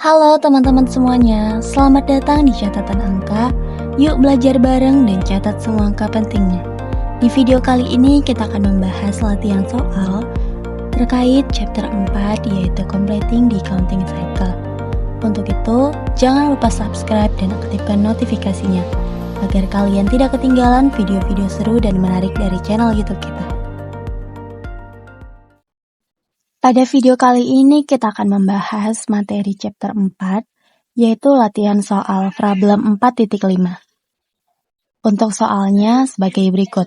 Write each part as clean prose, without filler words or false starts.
Halo teman-teman semuanya, selamat datang di catatan angka. Yuk belajar bareng dan catat semua angka pentingnya. Di video kali ini kita akan membahas latihan soal terkait chapter 4 yaitu Completing the Counting Cycle. Untuk itu, jangan lupa subscribe dan aktifkan notifikasinya agar kalian tidak ketinggalan video-video seru dan menarik dari channel YouTube kita. Pada video kali ini kita akan membahas materi chapter 4, yaitu latihan soal problem 4.5. Untuk soalnya sebagai berikut.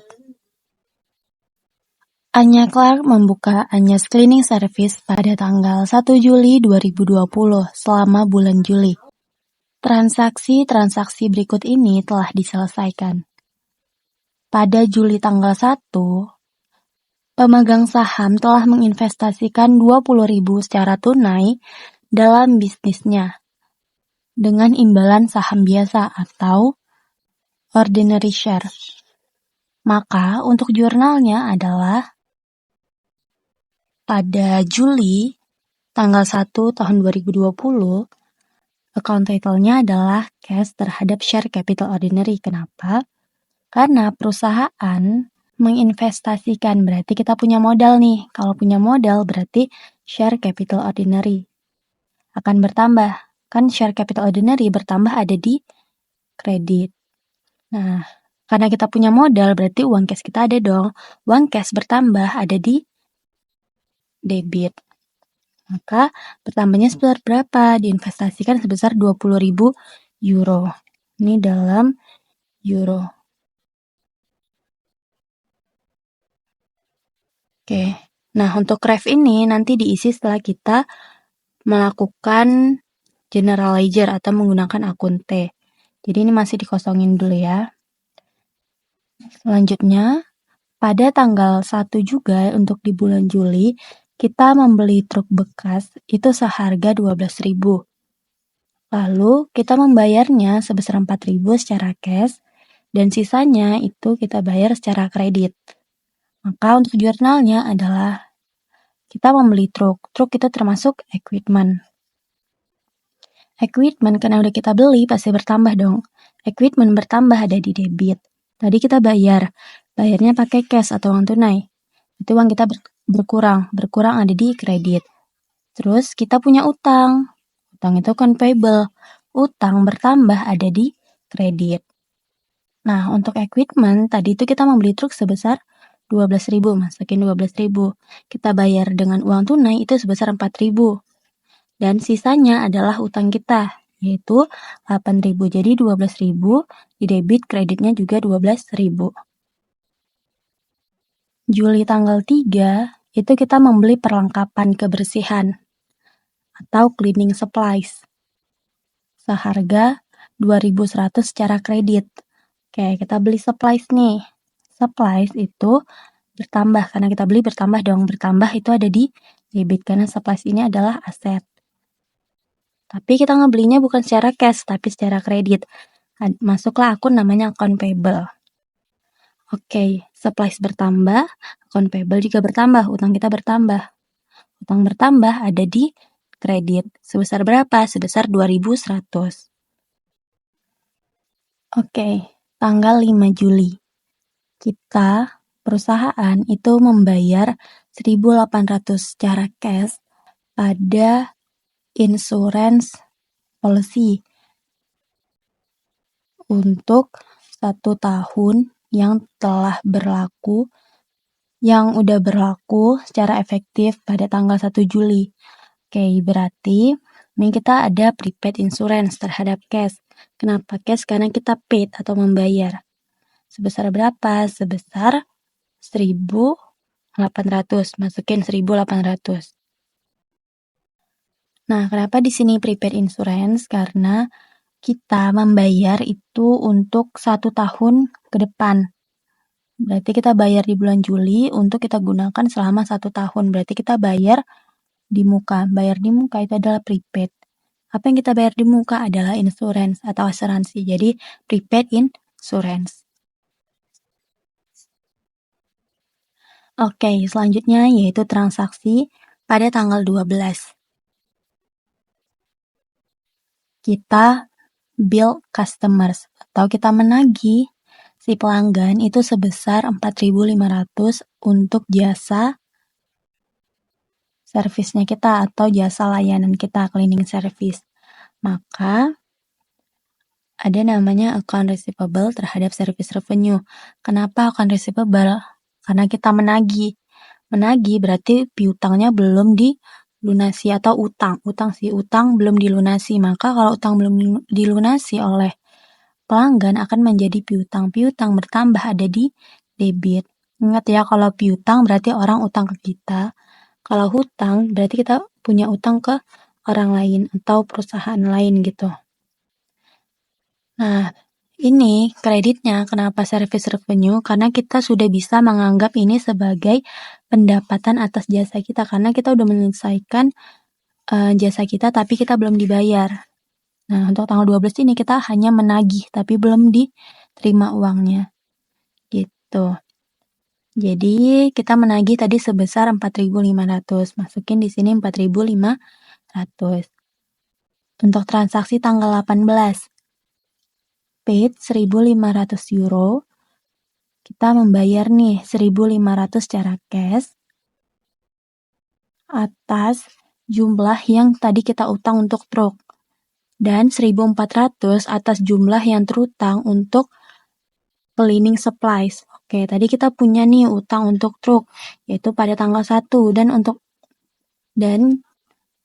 Anya Clark membuka Anya's Cleaning Service pada tanggal 1 Juli 2020 selama bulan Juli. Transaksi-transaksi berikut ini telah diselesaikan. Pada Juli tanggal 1, pemegang saham telah menginvestasikan 20.000 secara tunai dalam bisnisnya dengan imbalan saham biasa atau ordinary share. Maka untuk jurnalnya adalah pada Juli tanggal 1 tahun 2020, account title-nya adalah cash terhadap share capital ordinary. Kenapa? Karena perusahaan menginvestasikan, berarti kita punya modal nih. Kalau punya modal berarti share capital ordinary akan bertambah. Kan share capital ordinary bertambah ada di kredit. Nah, karena kita punya modal berarti uang cash kita ada dong. Uang cash bertambah ada di debit. Maka bertambahnya sebesar berapa? Diinvestasikan sebesar 20.000 euro. Ini dalam euro. Oke, nah untuk graph ini nanti diisi setelah kita melakukan general ledger atau menggunakan akun T. Jadi ini masih dikosongin dulu ya. Selanjutnya, pada tanggal 1 juga untuk di bulan Juli, kita membeli truk bekas itu seharga 12.000. Lalu kita membayarnya sebesar 4.000 secara cash dan sisanya itu kita bayar secara kredit. Maka untuk jurnalnya adalah kita membeli truk. Truk itu termasuk equipment. Equipment karena udah kita beli pasti bertambah dong. Equipment bertambah ada di debit. Tadi kita bayar. Bayarnya pakai cash atau uang tunai. Itu uang kita berkurang. Berkurang ada di kredit. Terus kita punya utang. Utang itu kan payable. Utang bertambah ada di kredit. Nah, untuk equipment, tadi itu kita membeli truk sebesar 12.000, masukin 12.000. Kita bayar dengan uang tunai itu sebesar 4.000. Dan sisanya adalah utang kita, yaitu 8.000. Jadi 12.000 di debit, kreditnya juga 12.000. Juli tanggal 3, itu kita membeli perlengkapan kebersihan atau cleaning supplies seharga 2.100 secara kredit. Oke, kita beli supplies nih. Supplies itu bertambah, karena kita beli bertambah dong. Bertambah itu ada di debit, karena supplies ini adalah aset. Tapi kita ngebelinya bukan secara cash, tapi secara kredit. Masuklah akun namanya account payable. Oke, supplies bertambah, account payable juga bertambah, utang kita bertambah. Utang bertambah ada di kredit. Sebesar berapa? Sebesar 2.100. Oke, tanggal 5 Juli. Kita, perusahaan itu membayar 1.800 secara cash pada insurance policy untuk 1 tahun yang telah berlaku, yang udah berlaku secara efektif pada tanggal 1 Juli. Oke, berarti ini kita ada prepaid insurance terhadap cash. Kenapa cash? Karena kita paid atau membayar. Sebesar berapa? Sebesar 1.800. Masukin 1.800. Nah, kenapa di sini prepaid insurance? Karena kita membayar itu untuk 1 tahun ke depan. Berarti kita bayar di bulan Juli untuk kita gunakan selama 1 tahun. Berarti kita bayar di muka. Bayar di muka itu adalah prepaid. Apa yang kita bayar di muka adalah insurance atau asuransi. Jadi prepaid insurance. Oke, selanjutnya yaitu transaksi pada tanggal 12. kita bill customers atau kita menagih si pelanggan itu sebesar 4.500 untuk jasa servisnya kita atau jasa layanan kita, cleaning service. Maka ada namanya account receivable terhadap service revenue. Kenapa account receivable? Karena kita menagih. Menagih berarti piutangnya belum dilunasi atau utang belum dilunasi. Maka kalau utang belum dilunasi oleh pelanggan akan menjadi piutang. Piutang bertambah ada di debit. Ingat ya, kalau piutang berarti orang utang ke kita. Kalau hutang berarti kita punya utang ke orang lain atau perusahaan lain gitu. Nah, ini kreditnya kenapa service revenue? Karena kita sudah bisa menganggap ini sebagai pendapatan atas jasa kita karena kita udah menyelesaikan jasa kita tapi kita belum dibayar. Nah, untuk tanggal 12 ini kita hanya menagih tapi belum diterima uangnya. Gitu. Jadi, kita menagih tadi sebesar 4.500. Masukin di sini 4.500. Untuk transaksi tanggal 18, paid 1.500 euro. Kita membayar nih 1.500 secara cash atas jumlah yang tadi kita utang untuk truk. Dan 1.400 atas jumlah yang terutang untuk cleaning supplies. Oke, tadi kita punya nih utang untuk truk, yaitu pada tanggal 1. Dan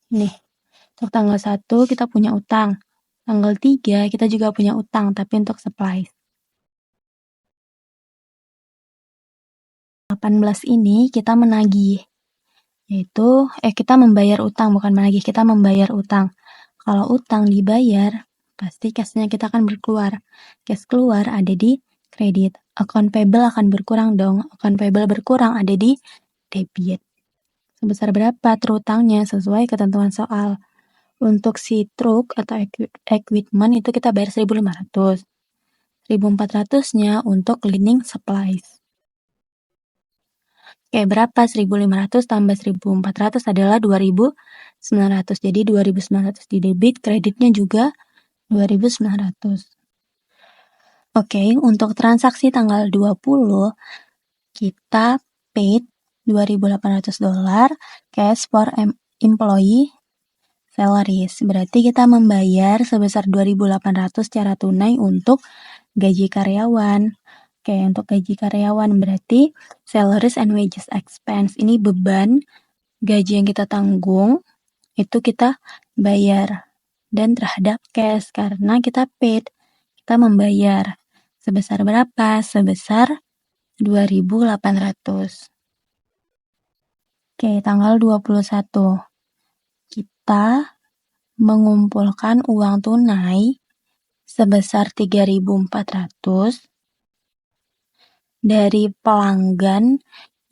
nih, untuk tanggal 1 kita punya utang. Tanggal 3 kita juga punya utang, tapi untuk supplies. 18 ini kita menagih. Yaitu, kita membayar utang, bukan menagih, kita membayar utang. Kalau utang dibayar, pasti cash-nya kita akan berkeluar. Cash keluar ada di kredit. Account payable akan berkurang dong. Account payable berkurang ada di debit. Sebesar berapa terutangnya sesuai ketentuan soal. Untuk si truk atau equipment itu kita bayar 1.500. 1.400-nya untuk cleaning supplies. Oke, berapa? 1.500 tambah 1.400 adalah 2.900. Jadi 2.900 di debit, kreditnya juga 2.900. Oke, untuk transaksi tanggal 20, kita paid $2.800 cash for employee salaries. Berarti kita membayar sebesar 2.800 secara tunai untuk gaji karyawan. Oke, untuk gaji karyawan berarti salaries and wages expense. Ini beban gaji yang kita tanggung, itu kita bayar. Dan terhadap cash, karena kita paid, kita membayar. Sebesar berapa? Sebesar 2.800. Oke, tanggal 21. Kita mengumpulkan uang tunai sebesar 3.400 dari pelanggan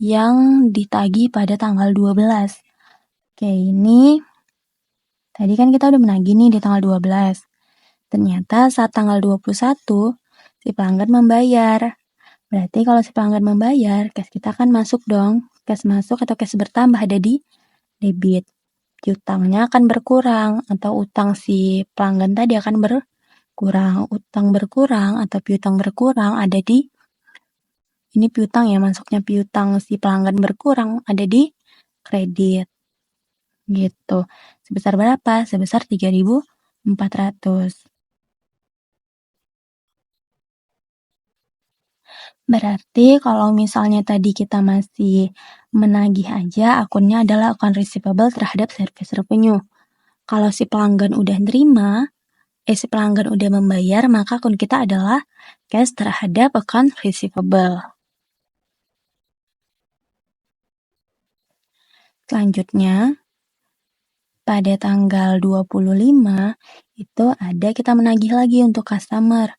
yang ditagih pada tanggal 12. Oke, ini tadi kan kita udah menagih nih di tanggal 12. Ternyata saat tanggal 21, si pelanggan membayar. Berarti kalau si pelanggan membayar, cash kita akan masuk dong. Cash masuk atau cash bertambah ada di debit. Piutangnya akan berkurang atau utang si pelanggan tadi akan berkurang. Utang berkurang atau piutang berkurang ada di ini piutang ya, masuknya piutang si pelanggan berkurang ada di kredit. Gitu. Sebesar berapa? Sebesar 3.400. Berarti kalau misalnya tadi kita masih menagih aja, akunnya adalah account receivable terhadap service revenue. Kalau si pelanggan udah nerima, si pelanggan udah membayar, maka akun kita adalah cash terhadap account receivable. Selanjutnya, pada tanggal 25, itu ada kita menagih lagi untuk customer.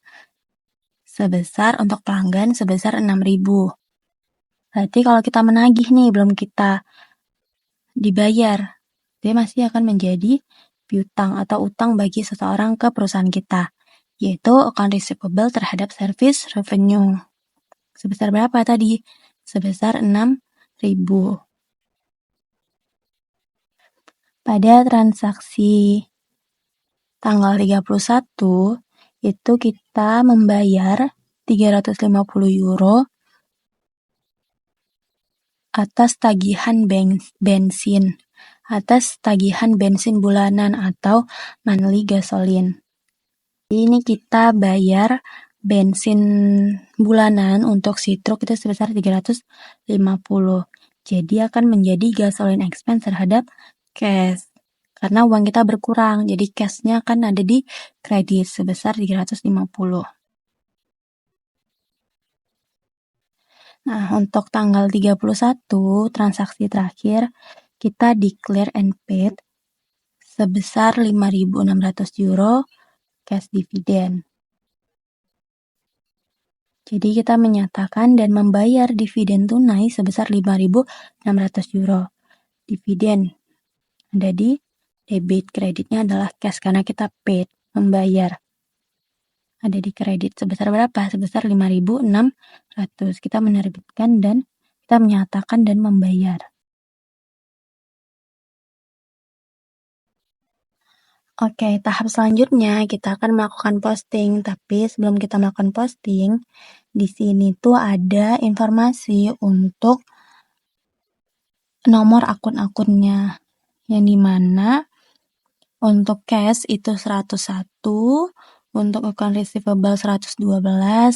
Sebesar untuk pelanggan sebesar 6.000. Berarti kalau kita menagih nih, belum kita dibayar, dia masih akan menjadi piutang atau utang bagi seseorang ke perusahaan kita, yaitu account receivable terhadap service revenue. Sebesar berapa tadi? Sebesar 6.000. Pada transaksi tanggal 31 itu kita membayar 350 euro atas tagihan bensin bulanan atau monthly gasoline. Ini kita bayar bensin bulanan untuk si truk itu sebesar 350. Jadi akan menjadi gasoline expense terhadap cash. Karena uang kita berkurang, jadi cashnya akan ada di kredit sebesar 350. Nah, untuk tanggal 31, transaksi terakhir, kita declare and paid sebesar 5.600 euro cash dividend. Jadi kita menyatakan dan membayar dividen tunai sebesar 5.600 euro. Dividen ada di debit, kreditnya adalah cash karena kita paid, membayar. Ada di kredit sebesar berapa? Sebesar 5.600. Kita menerbitkan dan kita menyatakan dan membayar. Oke, tahap selanjutnya kita akan melakukan posting. Tapi sebelum kita melakukan posting, di sini tuh ada informasi untuk nomor akun-akunnya. Yang dimana untuk cash itu 101, untuk account receivable 112,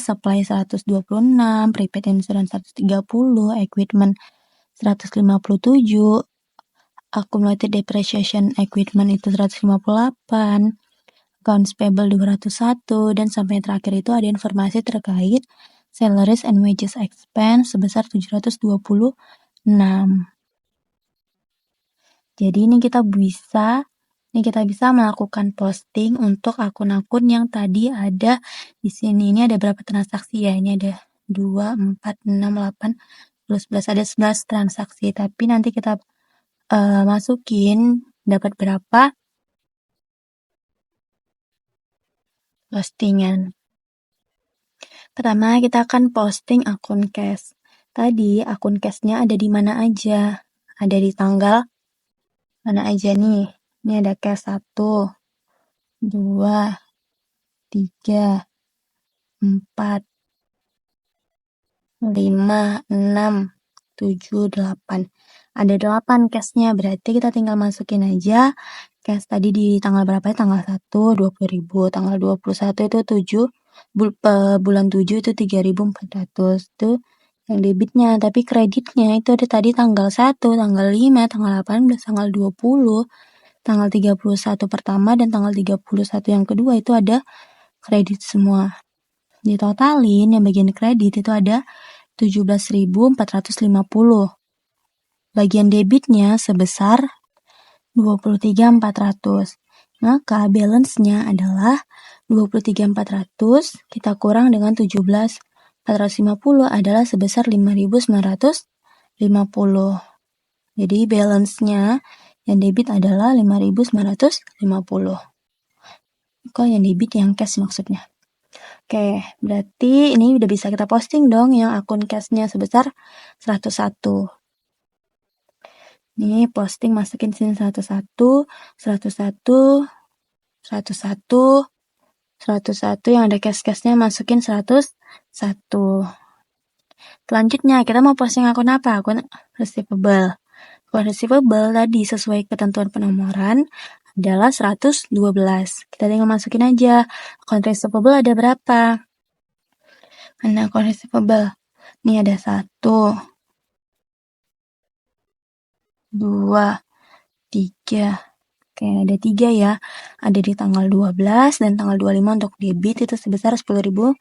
supply 126, prepaid insurance 130, equipment 157, accumulated depreciation equipment itu 158, accounts payable 201, dan sampai terakhir itu ada informasi terkait salaries and wages expense sebesar 726. Jadi ini kita bisa melakukan posting untuk akun-akun yang tadi ada di sini. Ini ada berapa transaksi ya? Ini ada 2, 4, 6, 8, 11, ada 11 transaksi. Tapi nanti kita masukin dapat berapa postingan. Pertama, kita akan posting akun cash. Tadi akun cashnya ada di mana aja? Ada di tanggal mana aja nih? Ini ada cash 1, 2, 3, 4, 5, 6, 7, 8. Ada 8 cashnya, berarti kita tinggal masukin aja cash tadi di tanggal berapa ya? Tanggal 1, 20.000. Tanggal 21 itu 7, bulan 7 itu 3.400. Itu yang debitnya. Tapi kreditnya itu ada tadi tanggal 1, tanggal 5, tanggal 18, tanggal 20, tanggal 31 pertama, dan tanggal 31 yang kedua itu ada kredit semua. Ditotalin yang bagian kredit itu ada 17.450. Bagian debitnya sebesar 23.400. Maka balance-nya adalah 23.400 kita kurang dengan 17.450 adalah sebesar 5.950. Jadi balance-nya yang debit adalah 5.950. Kok yang debit yang cash maksudnya? Oke, berarti ini udah bisa kita posting dong yang akun cash-nya sebesar 101. Ini posting masukin sini 101, 101, 101, 101 yang ada cash-cashnya masukin 101. Selanjutnya kita mau posting akun apa? Akun receivable. Akun receivable tadi sesuai ketentuan penomoran adalah 112. Kita tinggal masukin aja. Akun receivable ada berapa? Mana akun receivable? Ini ada 1, 2, 3. Oke, ada 3 ya. Ada di tanggal 12 dan tanggal 25 untuk debit itu sebesar 10.500.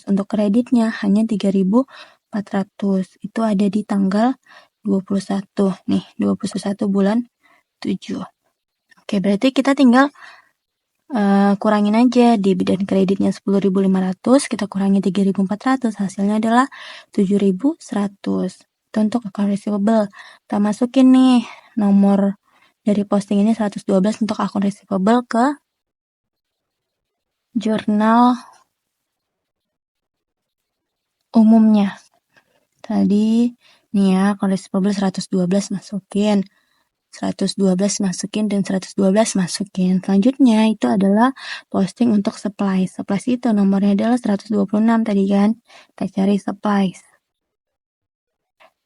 Untuk kreditnya hanya 3.400. Itu ada di tanggal 21. Nih, 21 bulan 7. Oke, berarti kita tinggal kurangin aja debit dan kreditnya 10.500, kita kurangi 3.400, hasilnya adalah 7.100. Itu untuk account receivable. Kita masukin nih nomor dari posting ini 112 untuk akun receivable ke jurnal umumnya. Tadi nih ya, akun receivable 112 masukin. 112 masukin dan 112 masukin. Selanjutnya itu adalah posting untuk supplies. Supplies itu nomornya adalah 126 tadi kan. Kita cari supplies.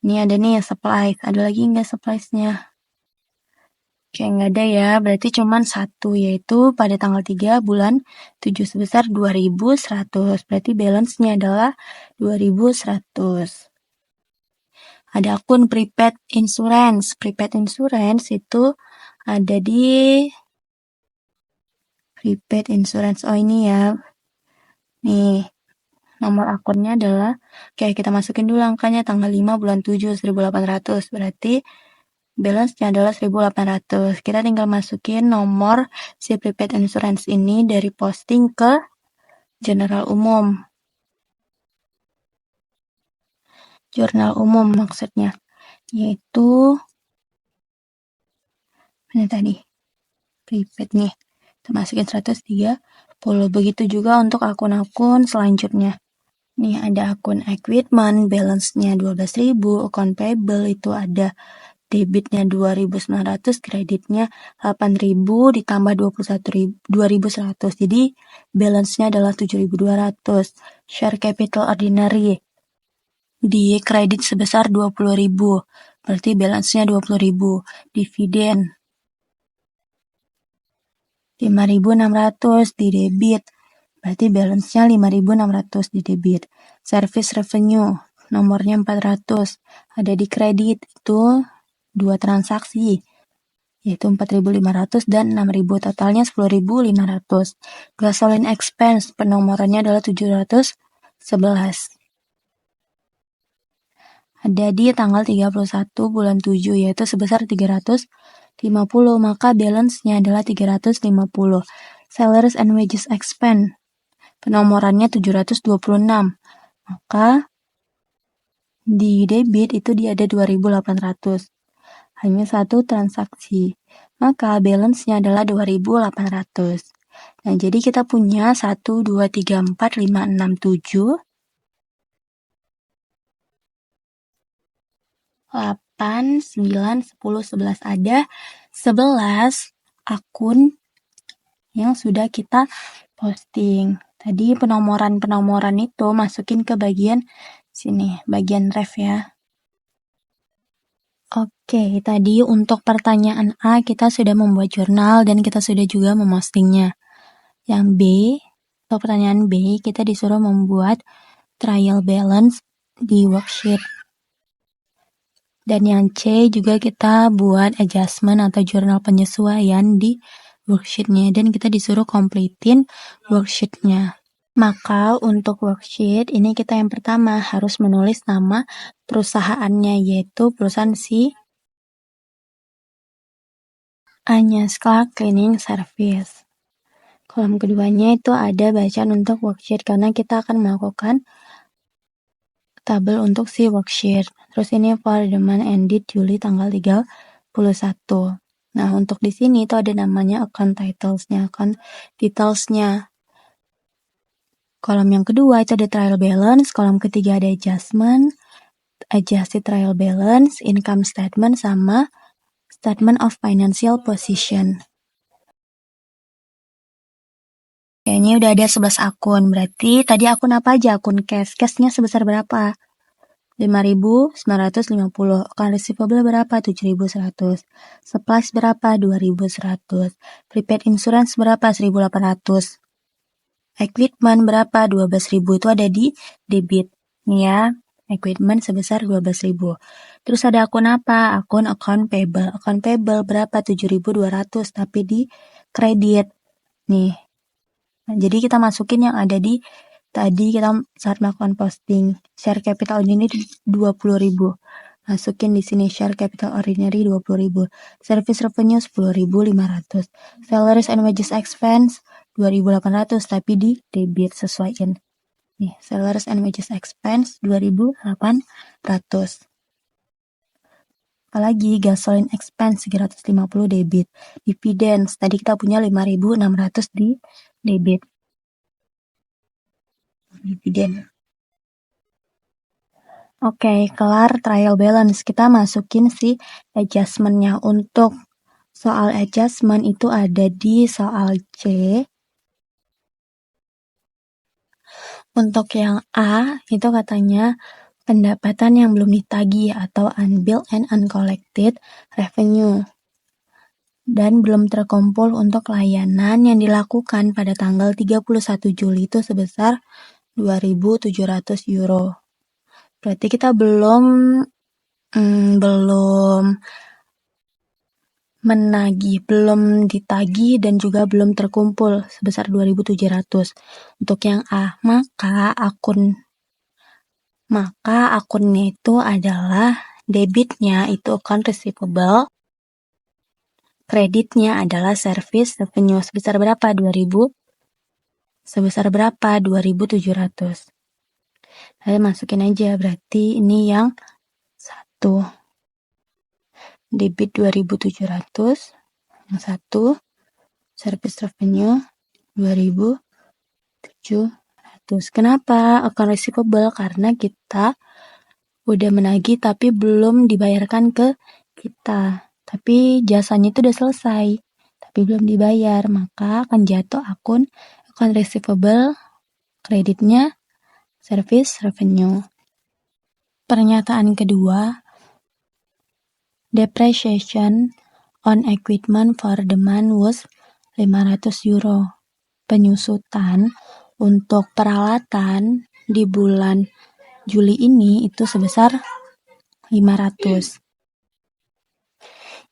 Ini ada nih supplies. Ada lagi nggak suppliesnya? Oke, nggak ada ya. Berarti cuman satu, yaitu pada tanggal 3 bulan 7 sebesar 2.100. Berarti balance-nya adalah 2.100. Ada akun prepaid insurance. Prepaid insurance itu ada di prepaid insurance. Oh, ini ya. Nih, nomor akunnya adalah, oke kita masukin dulu angkanya tanggal 5 bulan 7 1.800. Berarti balance-nya adalah 1.800. Kita tinggal masukin nomor si prepaid insurance ini dari posting ke general umum. Jurnal umum maksudnya. Yaitu ini tadi. Prepaid nih. Kita masukin 130. Begitu juga untuk akun-akun selanjutnya. Nih ada akun equipment, balance-nya 12.000, akun payable itu ada debitnya 2.900, kreditnya 8.000 ditambah 2.100. Jadi balance-nya adalah 7.200. Share capital ordinary di kredit sebesar 20.000. Berarti balance-nya 20.000. Dividen 5.600 di debit. Berarti balance-nya 5.600 di debit. Service revenue nomornya 400. Ada di kredit itu 2 transaksi. Yaitu 4.500 dan 6.000. Totalnya 10.500. Gasoline expense penomorannya adalah 711. Ada di tanggal 31 bulan 7 yaitu sebesar 350, maka balance-nya adalah 350. Salaries and wages expense penomorannya 726, maka di debit itu dia ada 2.800. Hanya satu transaksi, maka balance-nya adalah 2.800. Nah, jadi kita punya 1, 2, 3, 4, 5, 6, 7, 8, 9, 10, 11. Ada 11 akun yang sudah kita posting. Tadi penomoran-penomoran itu masukin ke bagian sini, bagian ref ya. Oke, tadi untuk pertanyaan A kita sudah membuat jurnal dan kita sudah juga memostingnya. Yang B, untuk pertanyaan B, kita disuruh membuat trial balance di worksheet. Dan yang C juga kita buat adjustment atau jurnal penyesuaian di worksheetnya. Dan kita disuruh completein worksheetnya. Maka untuk worksheet ini kita yang pertama harus menulis nama perusahaannya, yaitu perusahaan si Agnes Clark Cleaning Service. Kolom keduanya itu ada bacaan untuk worksheet karena kita akan melakukan tabel untuk si worksheet. Terus ini for the month ended Juli tanggal 31. Nah, untuk di sini itu ada namanya account titles-nya, account details-nya. Kolom yang kedua itu ada trial balance, kolom ketiga ada adjustment, adjusted trial balance, income statement, sama statement of financial position. Kayaknya udah ada 11 akun, berarti tadi akun apa aja? Akun cash. Cashnya sebesar berapa? 5.950. Akun receivable berapa? 7.100. Supplies berapa? 2.100. Prepaid insurance berapa? 1.800. Equipment berapa? 12.000. Itu ada di debit. Nih ya, equipment sebesar 12.000. Terus ada akun apa? Akun account payable. Account payable berapa? 7.200. Tapi di kredit. Nih. Nah, jadi kita masukin yang ada di tadi kita saat melakukan posting. Share capital ini 20.000. Masukin di sini share capital ordinary 20.000. Service revenue 10.500. Salaries and wages expense 2.800 tapi di debit sesuaiin. Nih, salaries and wages expense 2.800. Apalagi gasoline expense 350 debit. Dividends tadi kita punya 5.600 di debit. Dividen. Oke, kelar trial balance. Kita masukin si adjustment-nya. Untuk soal adjustment itu ada di soal C. Untuk yang A, itu katanya pendapatan yang belum ditagih atau unbilled and uncollected revenue dan belum terkumpul untuk layanan yang dilakukan pada tanggal 31 Juli itu sebesar 2.700 euro. Berarti kita belum ditagih dan juga belum terkumpul sebesar 2.700. Untuk yang A, maka akunnya itu adalah debitnya itu account receivable, kreditnya adalah service revenue sebesar berapa? 2.000. Sebesar berapa? 2.700. Saya masukin aja, berarti ini yang 1. Debit 2.700, yang 1 service revenue 2.700. Kenapa account receivable? Karena kita udah menagih tapi belum dibayarkan ke kita. Tapi jasanya itu udah selesai, tapi belum dibayar, maka akan jatuh account receivable, kreditnya service revenue. Pernyataan kedua, depreciation on equipment for the month was 500 euro. Penyusutan untuk peralatan di bulan Juli ini itu sebesar 500.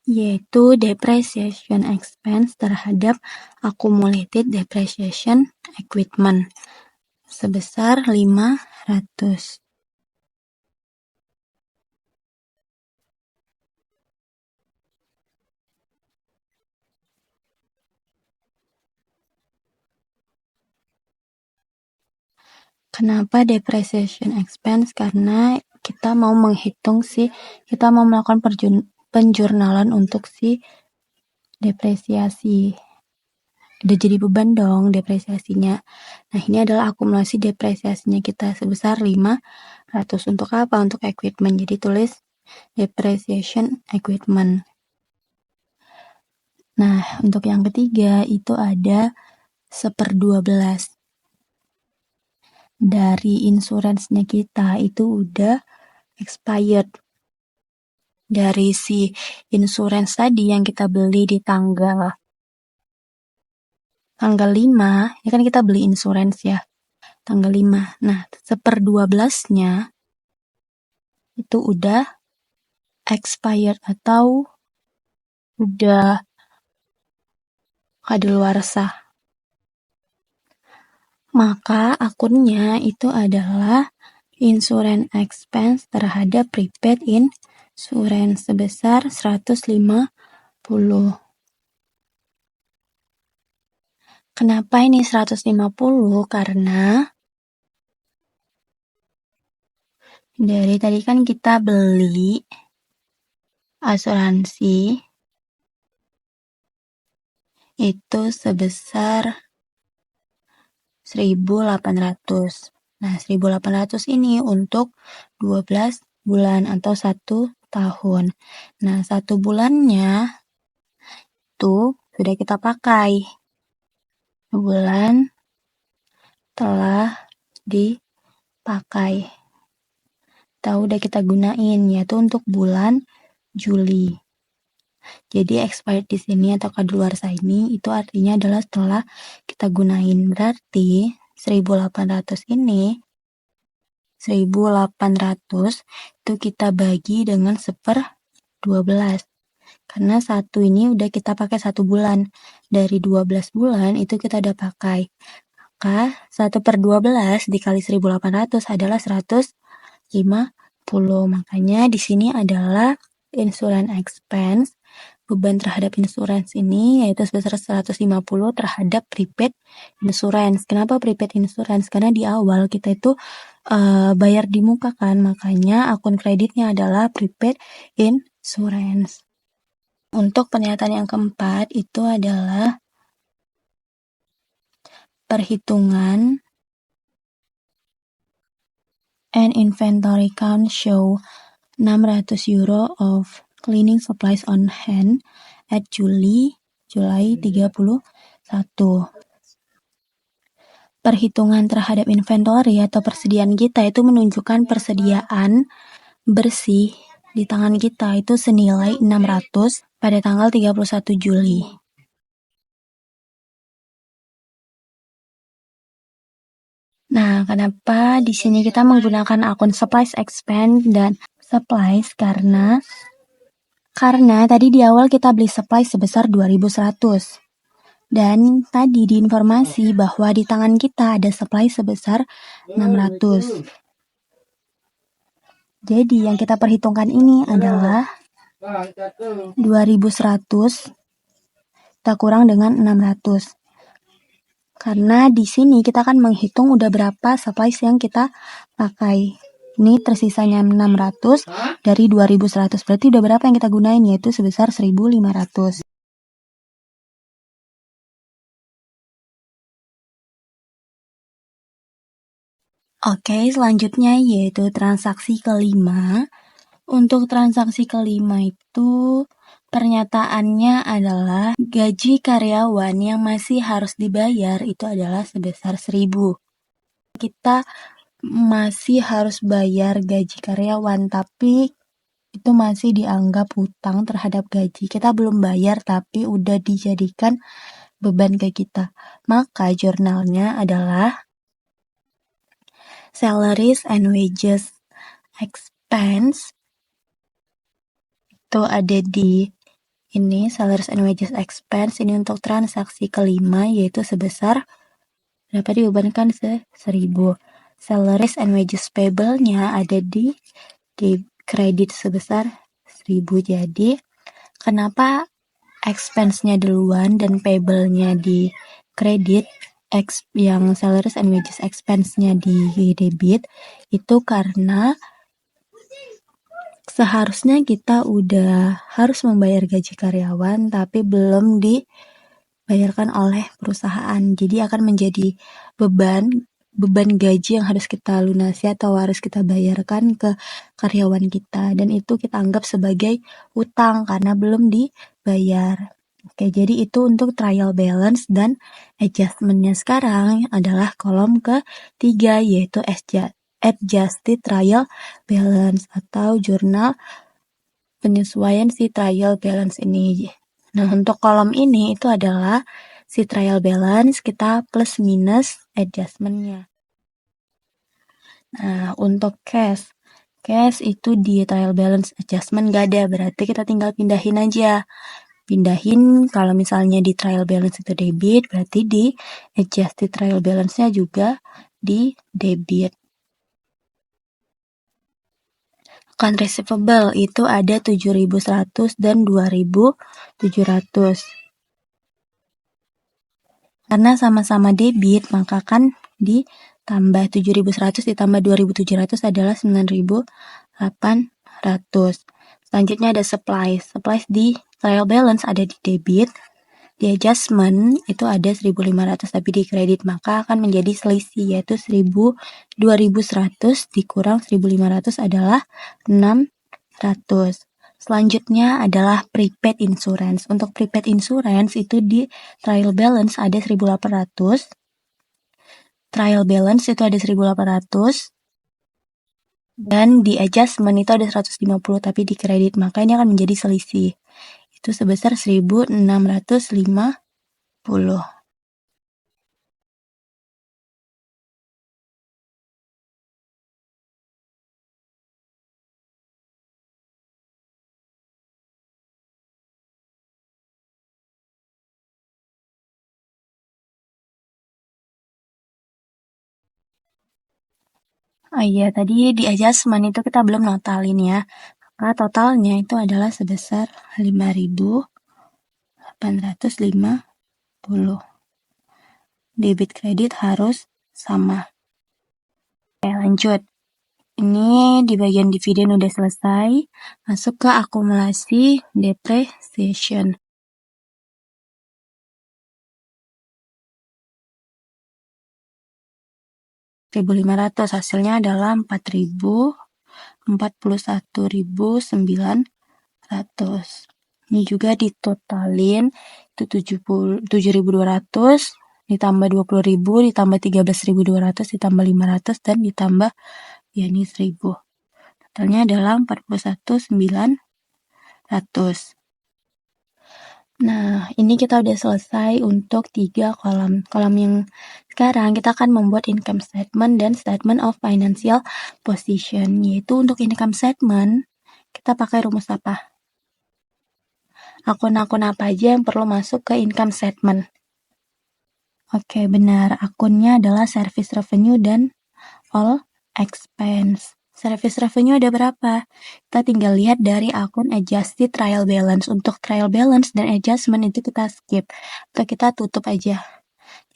Yaitu depreciation expense terhadap accumulated depreciation equipment sebesar 500. Kenapa depreciation expense? Karena kita mau melakukan penjurnalan untuk si depresiasi. Udah jadi beban dong depresiasinya. Nah, ini adalah akumulasi depresiasinya kita sebesar 500. Untuk apa? Untuk equipment. Jadi tulis depreciation equipment. Nah, untuk yang ketiga itu ada 1/12 dari insuransinya kita itu udah expired. Dari si insurance tadi yang kita beli di tanggal 5, ini kan kita beli insurance ya, tanggal 5. Nah, 1/12-nya itu udah expired atau udah kadaluarsa. Maka akunnya itu adalah insurance expense terhadap prepaid insurance sebesar 150. Kenapa ini 150? Karena dari tadi kan kita beli asuransi itu sebesar 1.800. Nah, 1.800 ini untuk 12 bulan atau 1 tahun. Nah, 1 bulannya itu sudah kita pakai. Bulan telah dipakai. Tahu udah kita gunain, yaitu untuk bulan Juli. Jadi expired di sini atau kadaluarsa ini itu artinya adalah setelah kita gunain. Berarti 1.800 ini 1.800 itu kita bagi dengan 1/12. Karena 1 ini udah kita pakai 1 bulan. Dari 12 bulan itu kita udah pakai. Maka 1/12 dikali 1.800 adalah 150. Makanya di sini adalah insurance expense, beban terhadap insurance ini yaitu sebesar 150 terhadap prepaid insurance. Kenapa prepaid insurance? Karena di awal kita itu bayar di muka kan, makanya akun kreditnya adalah prepaid insurance. Untuk pernyataan yang keempat itu adalah perhitungan and inventory count show €600 of cleaning supplies on hand at Julai 31. Perhitungan terhadap inventory atau persediaan kita itu menunjukkan persediaan bersih di tangan kita itu senilai 600 pada tanggal 31 Juli. Nah, kenapa di sini kita menggunakan akun supplies expense dan supplies karena tadi di awal kita beli supplies sebesar 2.100. Dan tadi di informasi bahwa di tangan kita ada supply sebesar 600. Jadi yang kita perhitungkan ini adalah 2.100 kita kurang dengan 600. Karena di sini kita akan menghitung udah berapa supplies yang kita pakai. Ini tersisanya 600 dari 2.100. Berarti udah berapa yang kita gunain, yaitu sebesar 1.500. Oke, selanjutnya yaitu transaksi kelima. Untuk transaksi kelima itu pernyataannya adalah gaji karyawan yang masih harus dibayar itu adalah sebesar 1.000. Kita masih harus bayar gaji karyawan, tapi itu masih dianggap hutang terhadap gaji. Kita belum bayar tapi udah dijadikan beban ke kita. Maka jurnalnya adalah salaries and wages expense. Itu ada di ini salaries and wages expense ini untuk transaksi kelima yaitu sebesar berapa dibebankan 1.000. Salaries and wages payable-nya ada di kredit sebesar 1.000. Jadi kenapa expense-nya duluan dan payable-nya di kredit, yang salaries and wages expense-nya di debit, itu karena seharusnya kita udah harus membayar gaji karyawan tapi belum dibayarkan oleh perusahaan. Jadi akan menjadi beban gaji yang harus kita lunasi atau harus kita bayarkan ke karyawan kita. Dan itu kita anggap sebagai hutang karena belum dibayar. Oke, jadi itu untuk trial balance dan adjustment-nya sekarang adalah kolom ketiga yaitu adjusted trial balance atau jurnal penyesuaian si trial balance ini. Nah, untuk kolom ini itu adalah si trial balance kita plus minus adjustment-nya. Nah, untuk cash itu di trial balance adjustment gak ada, berarti kita tinggal pindahin aja. Pindahin kalau misalnya di trial balance itu debit, berarti di adjusted trial balance-nya juga di debit. Account receivable itu ada 7.100 dan 2.700. Karena sama-sama debit, maka kan ditambah 7.100 ditambah 2.700 adalah 9.800. Selanjutnya ada supplies. Supplies di trial balance ada di debit. Di adjustment itu ada 1.500 tapi di kredit, maka akan menjadi selisih yaitu 2.100 dikurang 1.500 adalah 600. Selanjutnya adalah prepaid insurance. Untuk prepaid insurance itu di trial balance ada 1.800. Trial balance itu ada 1.800. Dan di adjustment itu ada 150 tapi di kredit, maka ini akan menjadi selisih. Itu sebesar 1.650. Oh iya, tadi di adjustment itu kita belum notalin ya. Maka totalnya itu adalah sebesar 5.850. Debit kredit harus sama. Oke, lanjut. Ini di bagian dividen udah selesai. Masuk ke akumulasi depreciation. 1.500. Hasilnya adalah 41.900. Ini juga ditotalin itu 7.200 ditambah 20.000 ditambah 13.200 ditambah 500 dan ditambah ya ini 1.000. Totalnya adalah 41.900. Nah, ini kita udah selesai untuk 3 kolom. Kolom yang sekarang kita akan membuat income statement dan statement of financial position. Yaitu untuk income statement, kita pakai rumus apa? Akun-akun apa aja yang perlu masuk ke income statement? Oke, benar. Akunnya adalah service revenue dan all expense. Service revenue ada berapa? Kita tinggal lihat dari akun adjusted trial balance. Untuk trial balance dan adjustment itu kita skip atau kita tutup aja.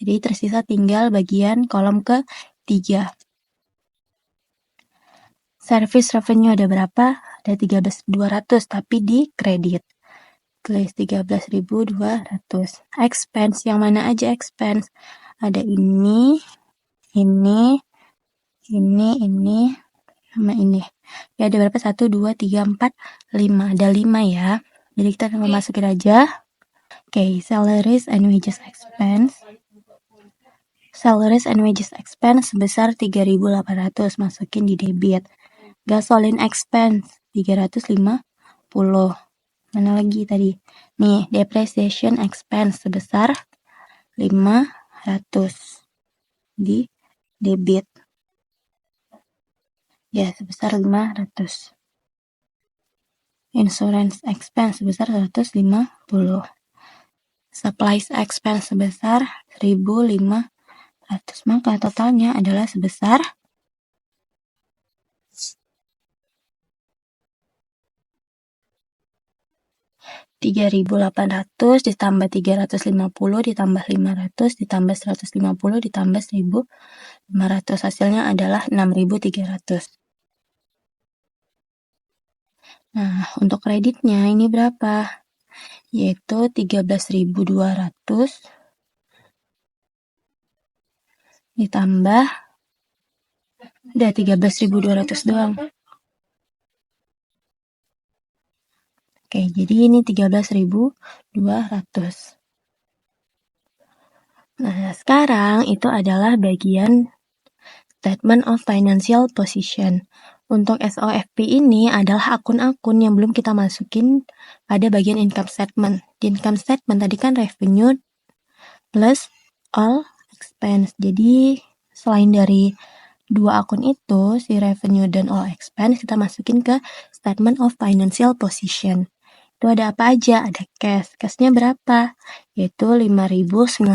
Jadi tersisa tinggal bagian kolom ke-3. Service revenue ada berapa? Ada 13.200 tapi di kredit. Tulis 13.200. Expense yang mana aja expense? Ada ini, sama ini. Ya ada berapa? 1, 2, 3, 4, 5. Ada 5 ya. Jadi kita tinggal masukin aja. Oke, salaries and wages expense. Salaries and wages expense sebesar 3.800. Masukin di debit. Gasoline expense 350. Mana lagi tadi? Nih, depreciation expense sebesar 500 di debit. Ya, sebesar 500. Insurance expense sebesar 150. Supplies expense sebesar 1.500. Maka totalnya adalah sebesar 3.800 ditambah 350 ditambah 500 ditambah 150 ditambah 1.500. Hasilnya adalah 6.300. Nah, untuk kreditnya ini berapa? Yaitu 13.200 ditambah udah 13.200 doang. Oke, jadi ini 13.200. Nah, sekarang itu adalah bagian statement of financial position. Untuk SOFP ini adalah akun-akun yang belum kita masukin pada bagian income statement. Di income statement tadi kan revenue plus all expense. Jadi selain dari dua akun itu, si revenue dan all expense, kita masukin ke statement of financial position. Itu ada apa aja? Ada cash. Cashnya berapa? Yaitu 5.950.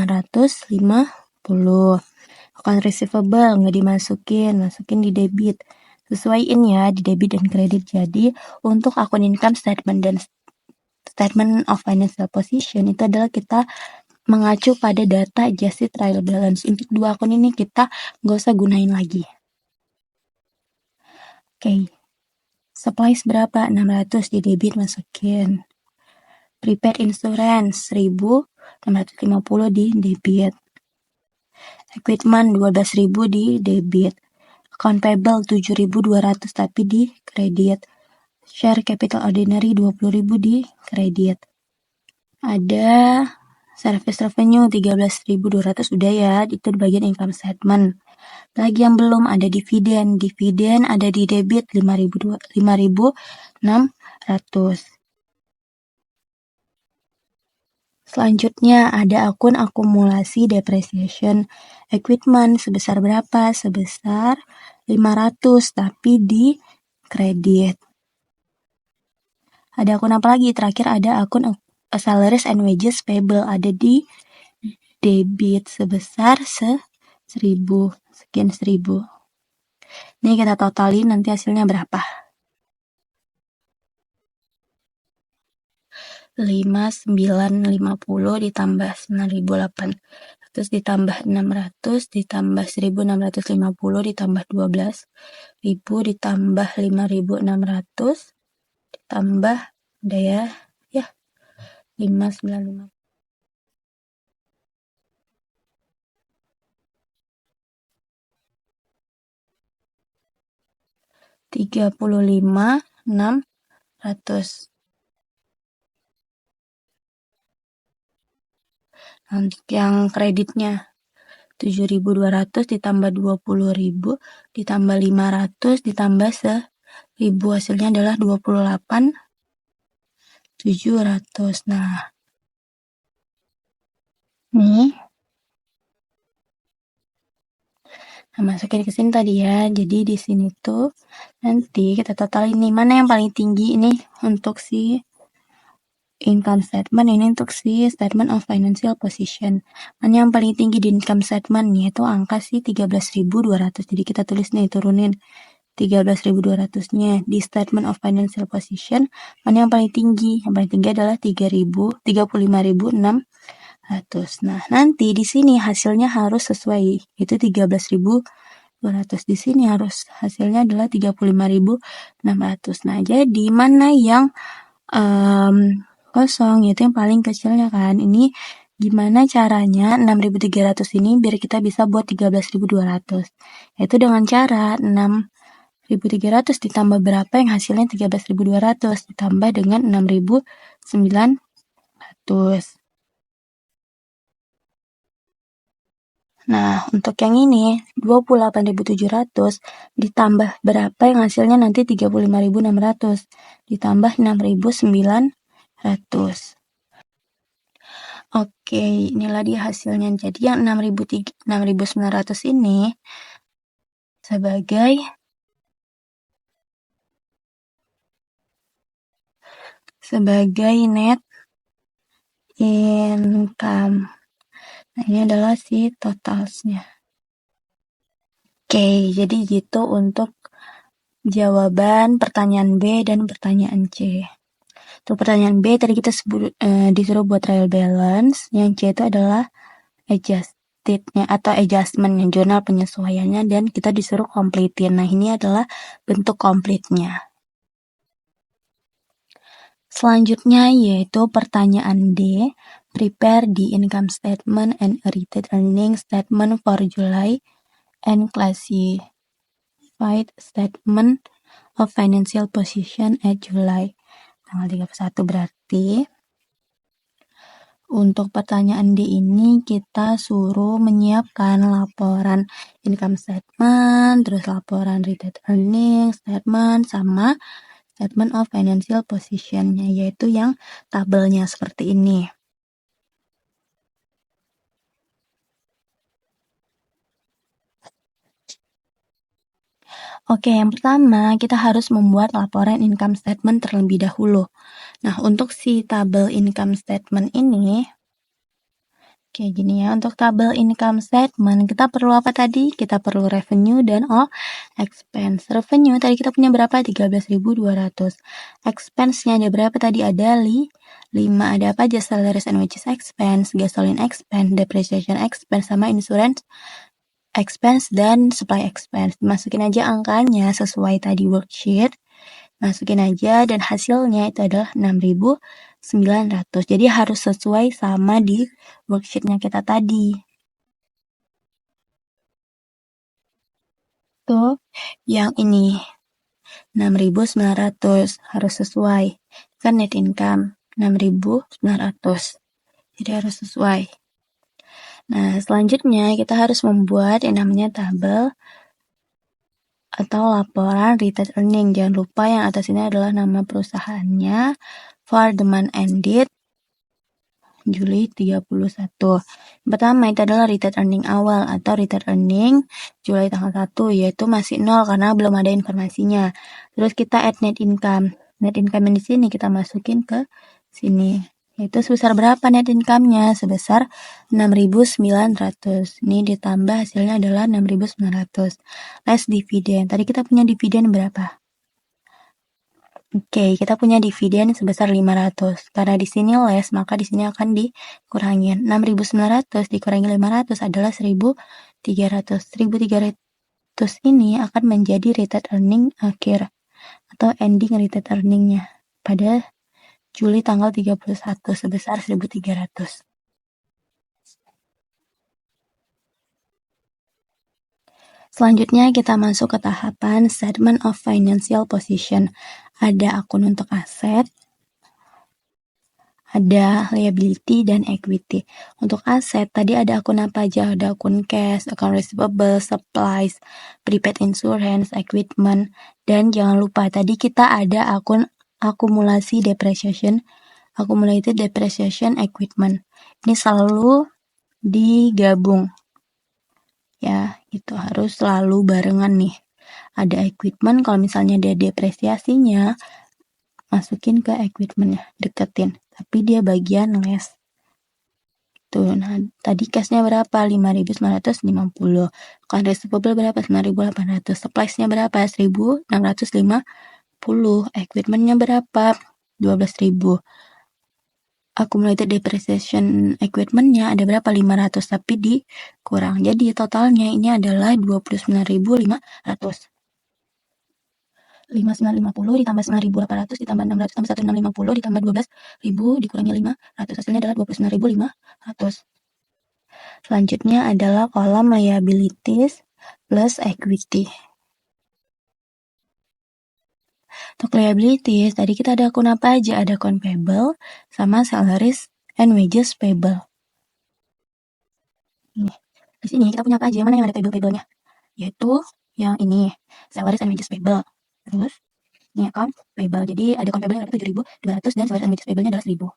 Account receivable nggak dimasukin, masukin di debit. Sesuaiin ya di debit dan kredit. Jadi untuk akun income statement dan statement of financial position itu adalah kita mengacu pada data adjusted trial balance. Untuk dua akun ini kita nggak usah gunain lagi. Oke. Supplies berapa? 600 di debit masukin. Prepaid insurance 1.650 di debit. Equipment 12.000 di debit. Account payable 7.200 tapi di kredit. Share capital ordinary 20.000 di kredit. Ada service revenue 13.200 udah ya, itu di bagian income statement. Lagi yang belum ada dividen. Dividen ada di debit 5.600. Selanjutnya ada akun akumulasi depreciation equipment sebesar berapa? Sebesar 500 tapi di kredit. Ada akun apa lagi? Terakhir ada akun salaries and wages payable ada di debit sebesar 1.000. Sekian 1.000. Ini kita totalin nanti hasilnya berapa? 5.950 ditambah 9.800 ditambah 600 ditambah 1.650 ditambah 12.000 ditambah 5.600 ditambah udah ya 5.950. 35.600. Untuk yang kreditnya 7.200 ditambah 20.000 ditambah 500 ditambah 1.000, hasilnya adalah 28.700. Nah, nih, masukin ke sini tadi ya. Jadi di sini tuh nanti kita total ini mana yang paling tinggi ini untuk si income statement, ini untuk si statement of financial position. Mana yang paling tinggi di income statement, yaitu angka si 13.200. Jadi kita tulis nih, turunin 13.200-nya. Di statement of financial position, mana yang paling tinggi? Yang paling tinggi adalah 35.600. Nah, nanti di sini hasilnya harus sesuai, itu 13.200. Di sini harus hasilnya adalah 35.600. Nah, jadi mana yang kosong, yaitu yang paling kecilnya kan. Ini gimana caranya 6.300 ini biar kita bisa buat 13.200. Yaitu dengan cara 6.300 ditambah berapa yang hasilnya 13.200 ditambah dengan 6.900. Nah, untuk yang ini 28.700 ditambah berapa yang hasilnya nanti 35.600 ditambah 6.900. Oke, inilah dia hasilnya. Jadi yang 6.900 ini sebagai net income. Nah, ini adalah si totalsnya. Oke, jadi gitu untuk jawaban pertanyaan B dan pertanyaan C. Untuk pertanyaan B tadi kita disuruh buat trial balance, yang C itu adalah adjustednya atau adjustmentnya, jurnal penyesuaiannya, dan kita disuruh completein. Nah, ini adalah bentuk complete-nya. Selanjutnya yaitu pertanyaan D, prepare the income statement and retained earnings statement for July and classified statement of financial position at July. Tanggal 31 berarti. Untuk pertanyaan D ini kita suruh menyiapkan laporan income statement, terus laporan retained earnings statement, sama statement of financial position-nya, yaitu yang tabelnya seperti ini. Oke, yang pertama kita harus membuat laporan income statement terlebih dahulu. Nah, untuk si tabel income statement ini, kayak gini ya, untuk tabel income statement kita perlu apa tadi? Kita perlu revenue dan expense. Revenue tadi kita punya berapa? 13.200. Expense-nya ada berapa tadi? Ada 5. Ada apa aja? Salaries and wages expense, gasoline expense, depreciation expense, sama insurance expense dan supply expense. Masukin aja angkanya sesuai tadi worksheet. Masukin aja dan hasilnya itu adalah 6.900. Jadi harus sesuai sama di worksheetnya kita tadi. Tuh, yang ini 6.900 harus sesuai. Kan net income 6.900. Jadi harus sesuai. Nah, selanjutnya kita harus membuat yang namanya tabel atau laporan retained earning. Jangan lupa yang atas ini adalah nama perusahaannya for the month ended Juli 31. Pertama itu adalah retained earning awal atau retained earning Juli tanggal 1, yaitu masih 0 karena belum ada informasinya. Terus kita add net income. Net income yang di sini kita masukin ke sini. Itu sebesar berapa net income-nya? Sebesar 6.900. Ini ditambah hasilnya adalah 6.900. Less dividen. Tadi kita punya dividen berapa? Oke, kita punya dividen sebesar 500. Karena di sini less, maka di sini akan dikurangin. 6.900 dikurangi 500 adalah 1.300. 1.300 ini akan menjadi retained earning akhir atau ending retained earning-nya pada Juli tanggal 31 sebesar 1.300. Selanjutnya kita masuk ke tahapan Statement of Financial Position. Ada akun untuk aset, ada liability dan equity. Untuk aset, tadi ada akun apa aja? Ada akun cash, account receivable, supplies, prepaid insurance, equipment, dan jangan lupa tadi kita ada akun akumulasi depreciation, accumulated depreciation equipment. Ini selalu digabung. Ya, itu harus selalu barengan nih. Ada equipment, kalau misalnya dia depresiasinya, masukin ke equipment-nya, deketin. Tapi dia bagian less. Tuh, nah tadi cashnya berapa? 5.950. Account receivable berapa? 9.800. Supplies-nya berapa? 1.650. Equipment-nya berapa? 12.000. Accumulated depreciation equipment-nya ada berapa? 500, tapi dikurang. Jadi totalnya ini adalah 29.500. 5.950 ditambah 9.800 ditambah 600 tambah 1.650 ditambah 12.000 dikurangi 500. Hasilnya adalah 29.500. Selanjutnya adalah kolom liabilities plus equity. Untuk liabilities, tadi kita ada akun apa aja? Ada akun payable sama salaries and wages payable. Nih, di sini kita punya apa aja? Mana yang ada payable-nya? Yaitu yang ini, salaries and wages payable. Terus, ini account payable. Jadi ada account payable yang ada 7.200 dan salaries and wages payable-nya adalah 1.000.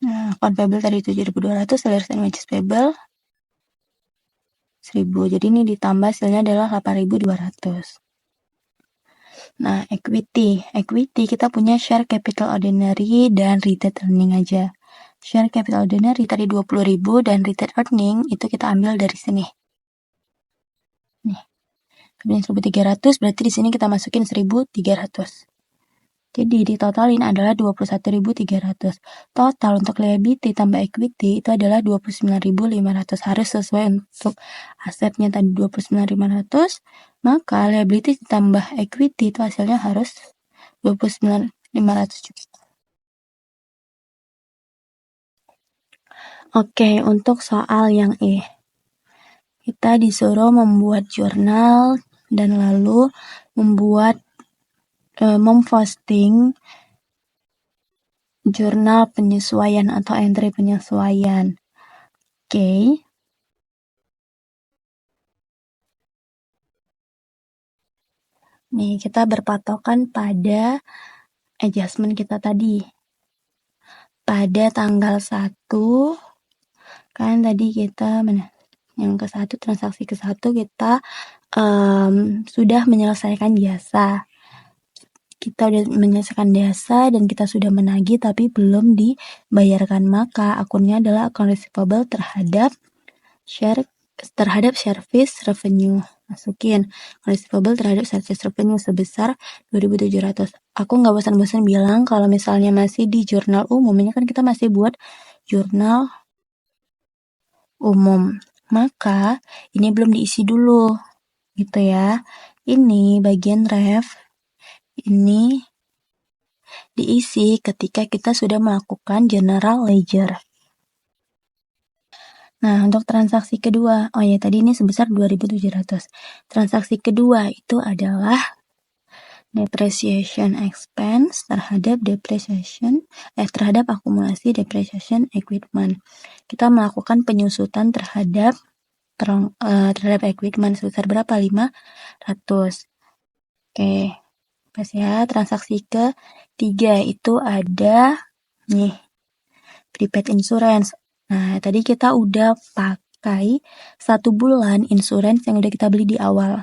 Nah, account payable tadi 7.200, salaries and wages payable 1.000. Jadi ini ditambah hasilnya adalah 8.200. Nah, equity. Equity kita punya share capital ordinary dan retained earning aja. Share capital ordinary tadi 20.000 dan retained earning itu kita ambil dari sini. Nih. Kemudian 1.300 berarti di sini kita masukin 1.300. Jadi ditotalin adalah 21.300. Total untuk liability tambah equity itu adalah 29.500. Harus sesuai untuk asetnya tadi 29.500, maka liability ditambah equity itu hasilnya harus 29.500 juga. Oke, untuk soal yang E. Kita disuruh membuat jurnal dan lalu memposting jurnal penyesuaian atau entry penyesuaian. Oke. Nih, kita berpatokan pada adjustment kita tadi. Pada tanggal 1, kan tadi kita yang ke-1, transaksi ke-1 kita sudah menyelesaikan jasa. Kita udah menyelesaikan jasa dan kita sudah menagih tapi belum dibayarkan, maka akunnya adalah account receivable terhadap service revenue. Masukin receivable terhadap service revenue sebesar 2.700. Aku nggak bosan-bosan bilang kalau misalnya masih di jurnal umum, ini kan kita masih buat jurnal umum, maka ini belum diisi dulu gitu ya. Ini bagian ref ini diisi ketika kita sudah melakukan general ledger. Nah, untuk transaksi kedua, oh ya tadi ini sebesar 2.700. Transaksi kedua itu adalah depreciation expense terhadap terhadap akumulasi depreciation equipment. Kita melakukan penyusutan terhadap equipment sebesar berapa? 500. Oke. Pas ya, transaksi ketiga itu ada nih prepaid insurance. Nah, tadi kita udah pakai 1 bulan insurance yang udah kita beli di awal.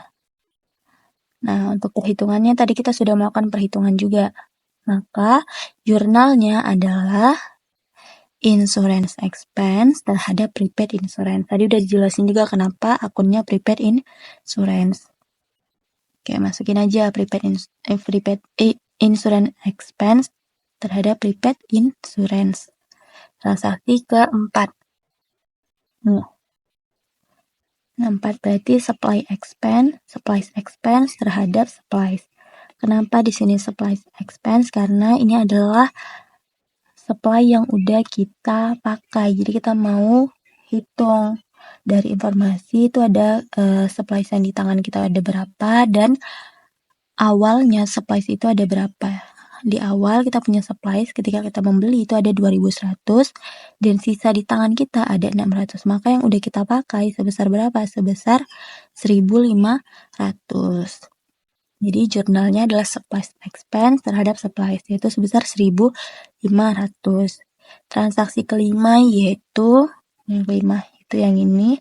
Nah, untuk perhitungannya tadi kita sudah melakukan perhitungan juga. Maka jurnalnya adalah insurance expense terhadap prepaid insurance. Tadi udah dijelasin juga kenapa akunnya prepaid insurance. Oke, masukin aja prepaid insurance expense terhadap prepaid insurance. Transaksi keempat. Nih. 4 berarti supplies expense terhadap supplies. Kenapa di sini supplies expense? Karena ini adalah supply yang udah kita pakai. Jadi kita mau hitung dari informasi itu ada supplies yang di tangan kita ada berapa, dan awalnya supplies itu ada berapa. Di awal kita punya supplies ketika kita membeli itu ada 2.100 dan sisa di tangan kita ada 600. Maka yang udah kita pakai sebesar berapa? Sebesar 1.500. Jadi jurnalnya adalah supplies expense terhadap supplies, yaitu sebesar 1.500. Transaksi kelima yaitu yang kelima itu yang ini.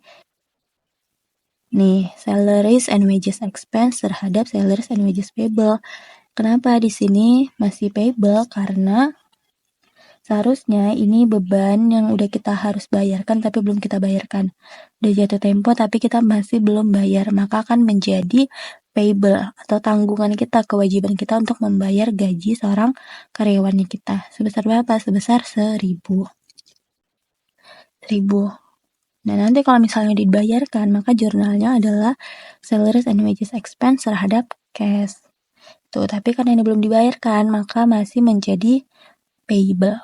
Nih, salaries and wages expense terhadap salaries and wages payable. Kenapa di sini masih payable? Karena seharusnya ini beban yang udah kita harus bayarkan tapi belum kita bayarkan. Udah jatuh tempo tapi kita masih belum bayar, maka akan menjadi payable atau tanggungan kita, kewajiban kita untuk membayar gaji seorang karyawannya kita. Sebesar berapa? Sebesar 1.000. Nah, nanti kalau misalnya dibayarkan, maka jurnalnya adalah salaries and wages expense terhadap cash. Tuh, tapi karena ini belum dibayarkan, maka masih menjadi payable.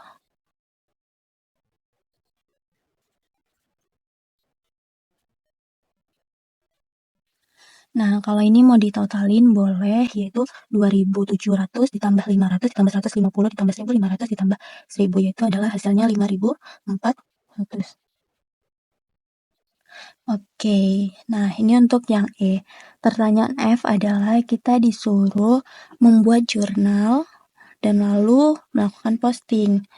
Nah, kalau ini mau ditotalin boleh, yaitu 2.700 ditambah 500 ditambah 150 ditambah 1.500 ditambah 1.000, yaitu adalah hasilnya 5.400. Oke, nah ini untuk yang E. Pertanyaan F adalah kita disuruh membuat jurnal dan lalu melakukan posting.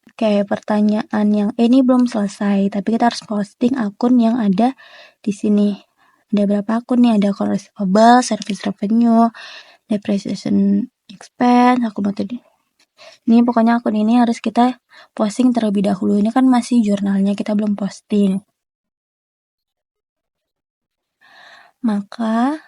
Oke, pertanyaan yang E ini belum selesai, tapi kita harus posting akun yang ada di sini. Ada berapa akun nih? Ada account receivable, service revenue, depreciation expense, akun tadi. Ini pokoknya akun ini harus kita posting terlebih dahulu. Ini kan masih jurnalnya, kita belum posting. Maka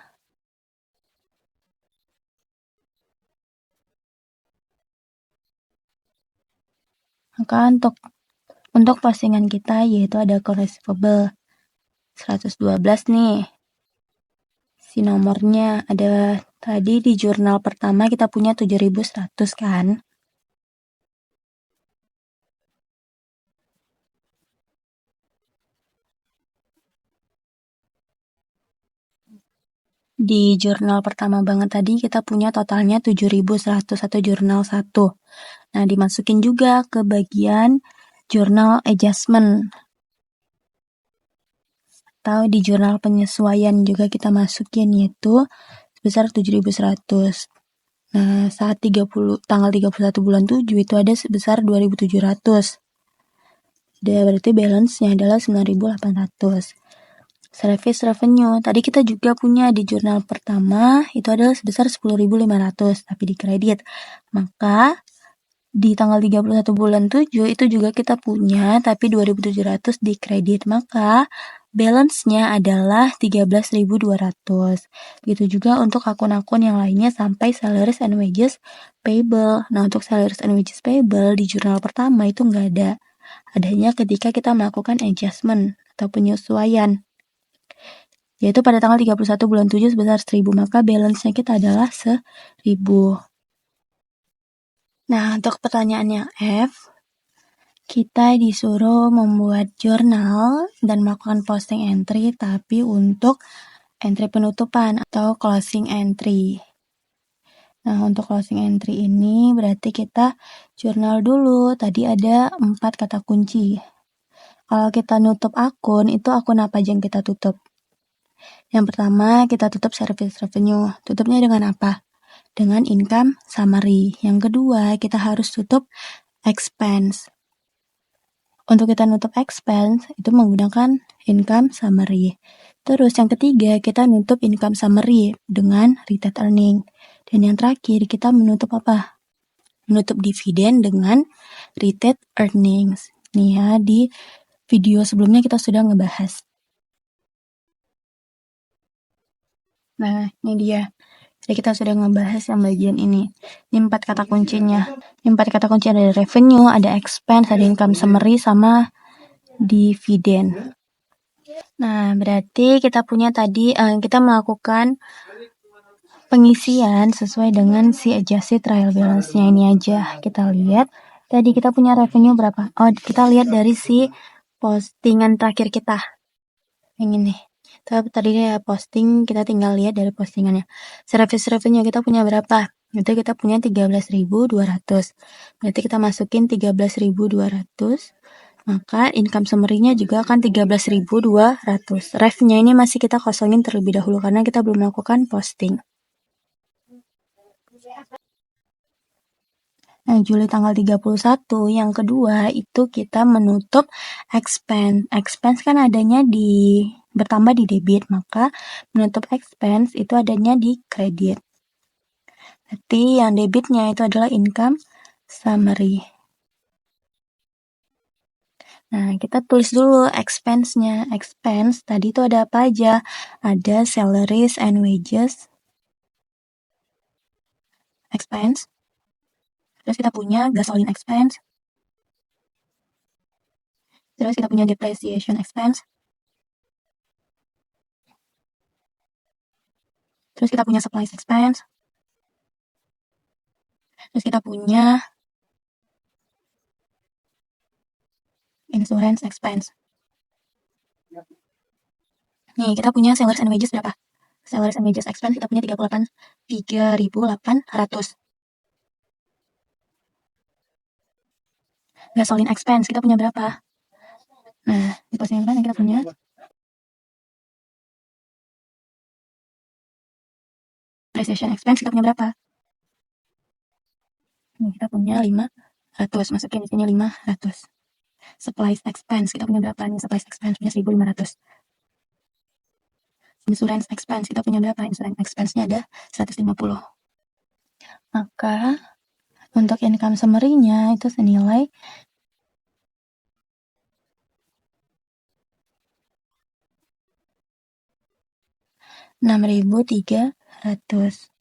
untuk postingan kita yaitu ada account receivable 112 nih. Si nomornya ada tadi di jurnal pertama kita punya 7.100 kan. Di jurnal pertama banget tadi kita punya totalnya 7.100 atau jurnal 1. Nah, dimasukin juga ke bagian jurnal adjustment. Atau di jurnal penyesuaian juga kita masukin yaitu sebesar 7.100. Nah, saat tanggal 31 bulan 7 itu ada sebesar 2.700. Berarti balance-nya adalah 9.800. Service revenue, tadi kita juga punya di jurnal pertama, itu adalah sebesar 10.500, tapi di kredit. Maka, di tanggal 31 bulan 7 itu juga kita punya, tapi 2.700 di kredit. Maka, balance-nya adalah 13.200. Begitu juga untuk akun-akun yang lainnya sampai salaries and wages payable. Nah, untuk salaries and wages payable di jurnal pertama itu nggak ada. Adanya ketika kita melakukan adjustment atau penyesuaian. Yaitu pada tanggal 31 bulan 7 sebesar 1.000, maka balance-nya kita adalah 1.000. Nah, untuk pertanyaan yang F, kita disuruh membuat jurnal dan melakukan posting entry, tapi untuk entry penutupan atau closing entry. Nah, untuk closing entry ini berarti kita jurnal dulu. Tadi ada 4 kata kunci. Kalau kita nutup akun, itu akun apa aja yang kita tutup? Yang pertama, kita tutup service revenue. Tutupnya dengan apa? Dengan income summary. Yang kedua, kita harus tutup expense. Untuk kita nutup expense, itu menggunakan income summary. Terus yang ketiga, kita nutup income summary dengan retained earning. Dan yang terakhir, kita menutup apa? Menutup dividen dengan retained earnings. Nih ya, di video sebelumnya kita sudah ngebahas. Nah, ini dia. Jadi kita sudah ngebahas yang bagian ini. Ini 4 kata kuncinya. Ini 4 kata kunci ada revenue, ada expense, ada income summary, sama dividen. Nah, berarti kita punya tadi, kita melakukan pengisian sesuai dengan si adjusted trial balance-nya ini aja. Kita lihat, tadi kita punya revenue berapa? Oh, kita lihat dari si postingan terakhir kita. yang ini. Tapi tadi ya posting, kita tinggal lihat dari postingannya. Service revenue kita punya berapa? Itu kita punya 13.200. Berarti kita masukin 13.200. Maka income summary-nya juga akan 13.200. Ref-nya ini masih kita kosongin terlebih dahulu karena kita belum melakukan posting. Nah, Juli tanggal 31, yang kedua itu kita menutup expense. Expense kan adanya bertambah di debit, maka menutup expense itu adanya di kredit. Berarti yang debitnya itu adalah income summary. Nah, kita tulis dulu expense-nya. Expense tadi itu ada apa aja? Ada salaries and wages, expense. Terus kita punya gasoline expense. Terus kita punya depreciation expense. Terus kita punya supplies expense. Terus kita punya insurance expense. Nih, kita punya salaries and wages berapa? Salaries and wages expense kita punya 3.800. Gasoline expense kita punya berapa? Nah, di postingan yang kita punya depreciation expense kita punya berapa? Nih, kita punya 500. Masukin di sini 500. Supplies expense kita punya berapa nih? Supplies expense punya 1.500. Insurance expense kita punya berapa? Insurance expense-nya ada 150. Maka untuk income summary-nya itu senilai 6.300.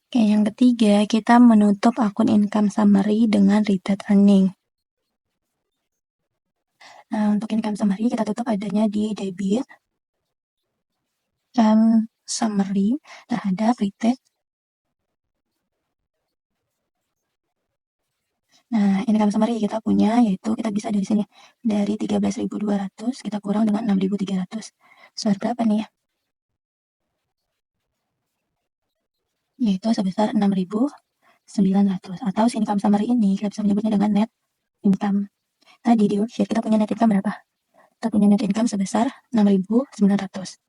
Oke, yang ketiga, kita menutup akun income summary dengan retained earning. Nah, untuk income summary kita tutup adanya di debit dan summary terhadap retained. Nah, income summary kita punya yaitu kita bisa dari sini. Dari 13.200 kita kurang dengan 6.300. Soal berapa nih ya? Yaitu sebesar 6.900. Atau si income summary ini kita bisa menyebutnya dengan net income. Tadi di worksheet kita punya net income berapa? Kita punya net income sebesar 6.900.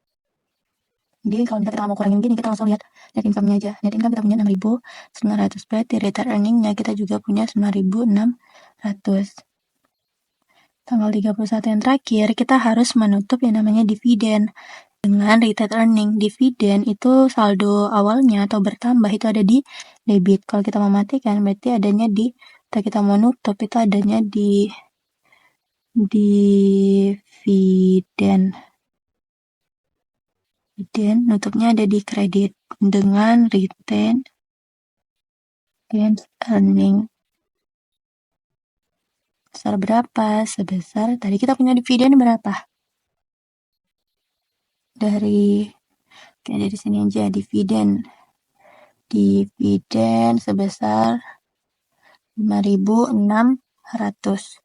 Jadi kalau kita mau kurangin gini, kita langsung lihat net income-nya aja. Net income kita punya 6.900. Berarti retained earning-nya kita juga punya 9.600. Tanggal 31 yang terakhir, kita harus menutup yang namanya dividen dengan retained earning. Dividen itu saldo awalnya atau bertambah itu ada di debit. Kalau kita mematikan, berarti adanya di, kita mau nutup itu adanya di dividen. Dividen nutupnya ada di kredit dengan retained earning. Sebesar berapa? Sebesar, tadi kita punya dividen berapa? Dari sini aja, dividen sebesar 5.600.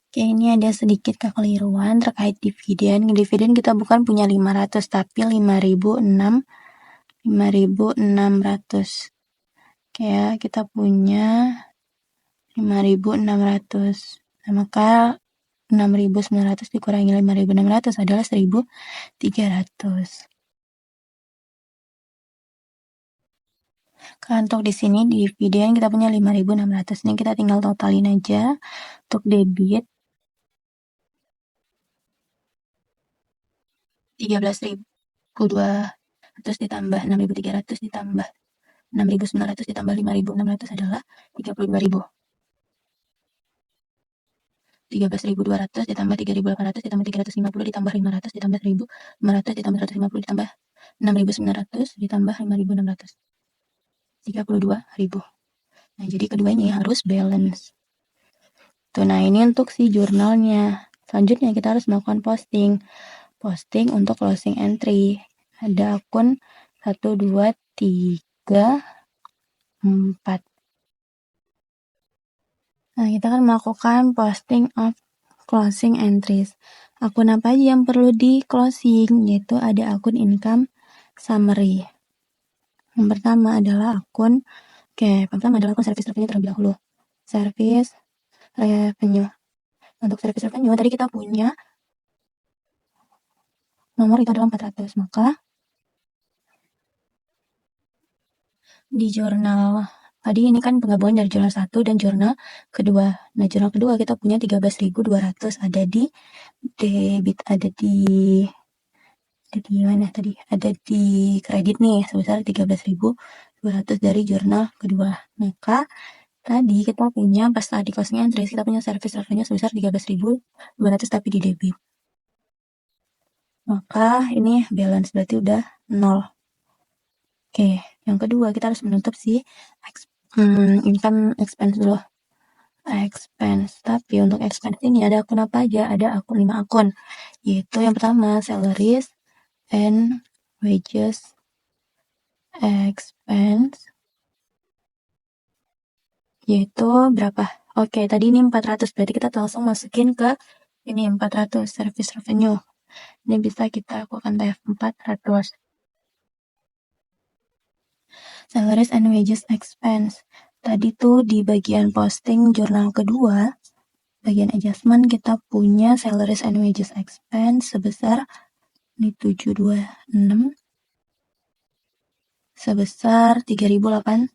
Oke, ini ada sedikit kekeliruan terkait dividen. Dividen kita bukan punya 500, tapi 5.600. Oke ya, kita punya 5.600. Nah, maka 6.900 dikurangi 5.600 adalah 1.300. Untuk di sini di dividen kita punya 5.600. Ini kita tinggal totalin aja. Untuk debit 13.200 ditambah 6.300 ditambah 6.900 ditambah 5.600 adalah 32.000. 13.200 ditambah 3.800 ditambah 350 ditambah 500 ditambah 1.500 ditambah 150 ditambah 6.900 ditambah 5.600. 32.000. Nah, jadi kedua ini harus balance. gitu. Nah, ini untuk si jurnalnya. Selanjutnya kita harus melakukan posting. Posting untuk closing entry. Ada akun 1, 2, 3, 4. Nah, kita akan melakukan posting of closing entries. Akun apa aja yang perlu di closing? Yaitu ada akun income summary. Yang pertama adalah akun, pertama adalah akun service revenue terlebih dahulu. Service revenue. Untuk service revenue, tadi kita punya nomor itu adalah 400. Maka di jurnal tadi ini kan penggabungan dari jurnal 1 dan jurnal kedua. Nah, jurnal kedua kita punya 13.200 ada di debit, ada di mana tadi? Ada di kredit nih sebesar 13.200 dari jurnal kedua. Maka tadi kita punya pas tadi closing entry kita punya service revenue sebesar 13.200 tapi di debit. Maka ini balance berarti udah 0. Oke, yang kedua kita harus menutup si income expense dulu. Expense. Tapi untuk expense ini ada akun apa aja? Ada akun 5 akun. Yaitu yang pertama salaries and wages expense. Yaitu berapa? Oke, tadi ini 400. Berarti kita langsung masukin ke ini 400 service revenue. Ini bisa kita lakukan TF 400. Salaries and wages expense. Tadi tuh di bagian posting jurnal kedua, bagian adjustment kita punya salaries and wages expense sebesar ini 726 sebesar 3.800.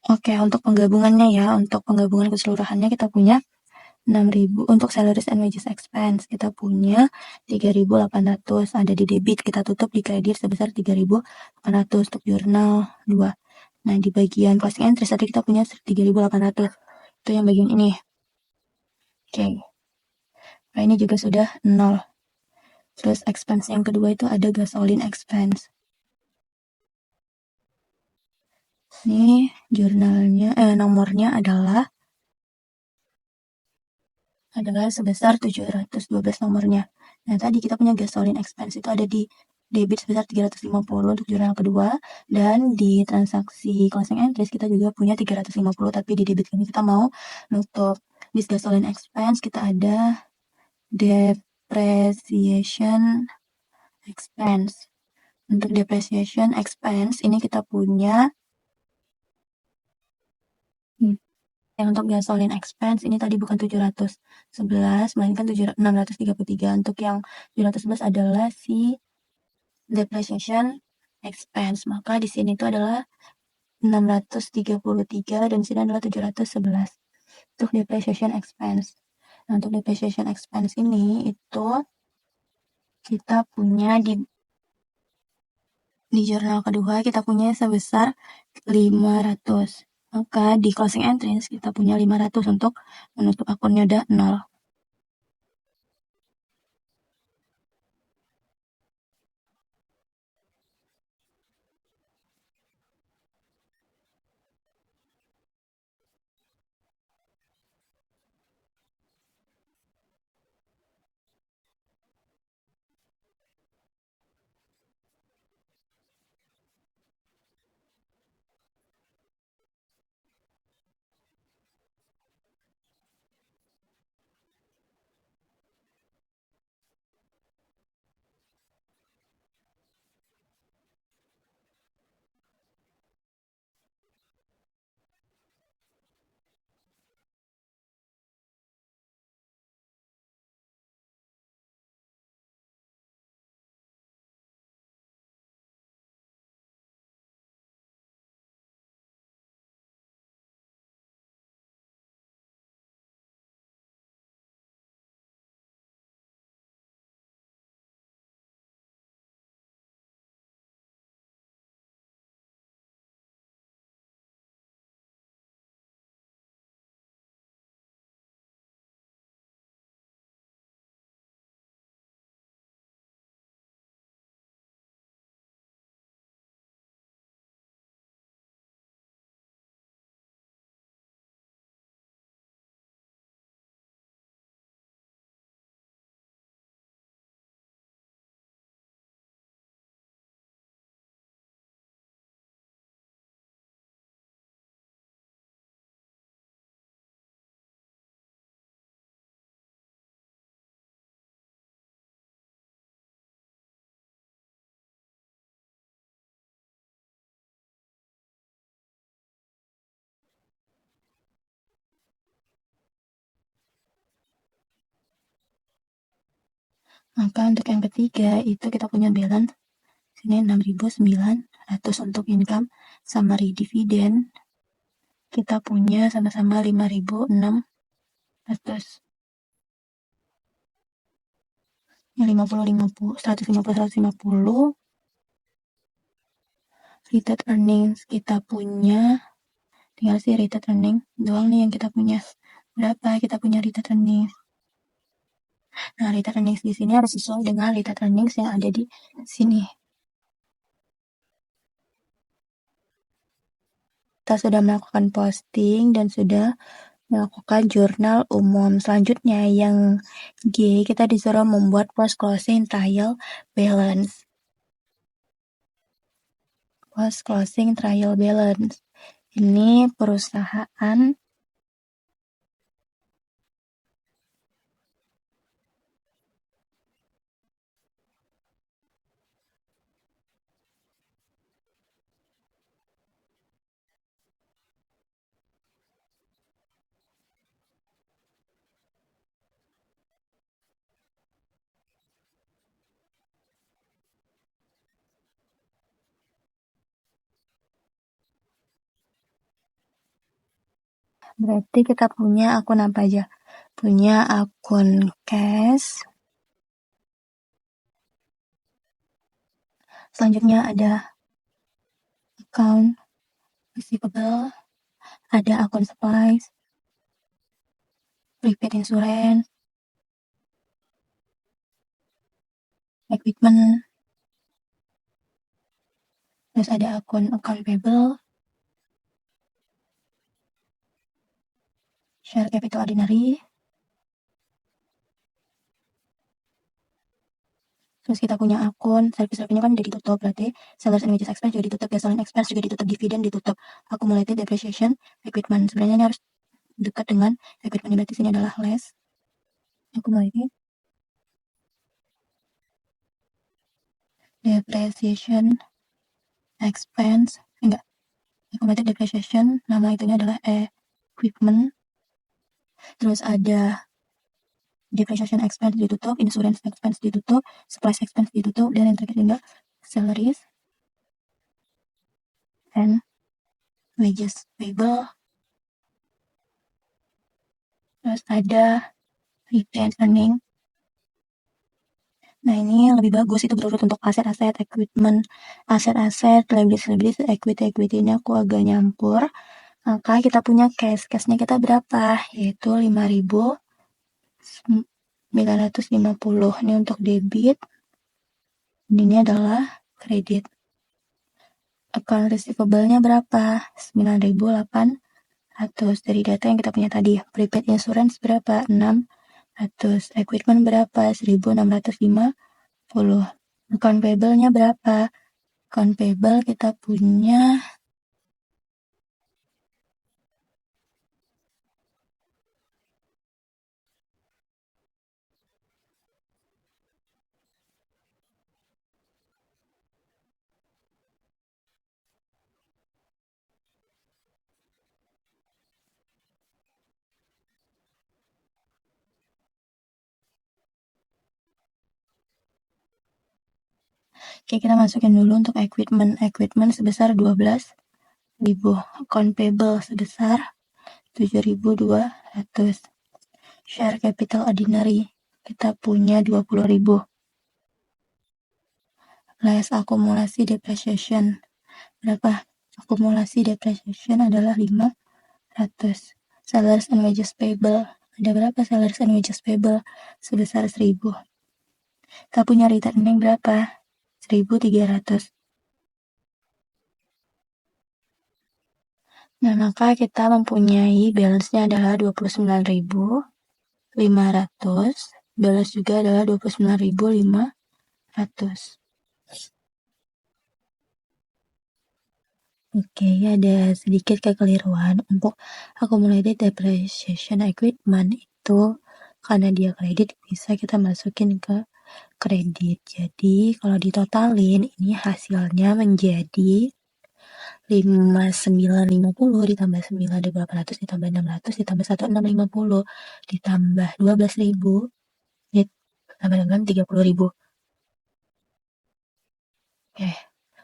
Oke, untuk penggabungannya ya, untuk penggabungan keseluruhannya kita punya 6.000 untuk salaries and wages expense. Kita punya 3.800 ada di debit, kita tutup di kredit sebesar 3.800 untuk jurnal 2. Nah, di bagian closing entry tadi kita punya 3.800. Itu yang bagian ini. Oke. Nah, ini juga sudah 0. Terus expense yang kedua itu ada gasoline expense. Ini jurnalnya, nomornya adalah sebesar 712 nomornya. Nah, tadi kita punya gasoline expense itu ada di debit sebesar 350 untuk jurnal kedua, dan di transaksi closing entries kita juga punya 350, tapi di debit ini kita mau nutup. Di gasoline expense kita ada depreciation expense. Untuk depreciation expense ini kita punya untuk gasoline expense ini tadi bukan 711 melainkan 633. Untuk yang 711 adalah si depreciation expense. Maka di sini itu adalah 633 dan di sini adalah 711 untuk depreciation expense. Nah, untuk depreciation expense ini itu kita punya di jurnal kedua kita punya sebesar 500. Maka di closing entries kita punya 500 untuk menutup akunnya udah 0. Maka untuk yang ketiga itu kita punya balance sini 6.900 untuk income, summary dividen kita punya sama-sama 5.600. 150 retained earnings kita punya, tinggal sih retained earnings doang nih yang kita punya. Berapa kita punya retained earnings? Nah, retained earnings di sini harus sesuai dengan retained earnings yang ada di sini. Kita sudah melakukan posting dan sudah melakukan jurnal umum. Selanjutnya yang G, kita disuruh membuat post closing trial balance. Post closing trial balance. Ini perusahaan berarti kita punya akun apa aja? Punya akun cash. Selanjutnya ada account receivable, ada akun supplies, prepaid insurance, equipment, terus ada akun account payable, share capital ordinary, terus kita punya akun service revenue kan udah ditutup, berarti sellers and wages expense juga ditutup, gasoline expense juga ditutup, dividen ditutup, accumulated depreciation, equipment. Sebenarnya ini harus dekat dengan equipment, berarti sini adalah less accumulated depreciation expense, enggak, accumulated depreciation, nama itunya adalah equipment, terus ada depreciation expense ditutup, insurance expense ditutup, supplies expense ditutup, dan yang terakhir tinggal salaries and wages payable. Terus ada retained earning. Nah, ini lebih bagus, itu berurut untuk aset-aset, equipment, aset-aset, liabilities, equity, ini aku agak nyampur. Maka kita punya cashnya kita berapa? Yaitu 5.950. Ini untuk debit, ini adalah kredit. Account receivable-nya berapa? 9.800 dari data yang kita punya tadi. Prepaid insurance berapa? 600. Equipment berapa? 1.650. Account payable-nya berapa? Account payable kita punya Oke, kita masukin dulu untuk equipment. Equipment sebesar 12.000. Account payable sebesar 7.200. Share capital ordinary kita punya 20.000. Less akumulasi depreciation berapa? Akumulasi depreciation adalah 500. Salaries and wages payable ada berapa? Salaries and wages payable sebesar 1.000. Kita punya retained earning berapa? 1.300. Nah, maka kita mempunyai balance-nya adalah 29.500. Balance juga adalah 29.500. Oke, ada sedikit kekeliruan untuk accumulated depreciation equipment itu karena dia kredit bisa kita masukin ke kredit. Jadi kalau ditotalin ini hasilnya menjadi 5.950 ditambah 9.800 ditambah 600 ditambah 1.650 ditambah 12.000 tambah dengan 30.000. Oke,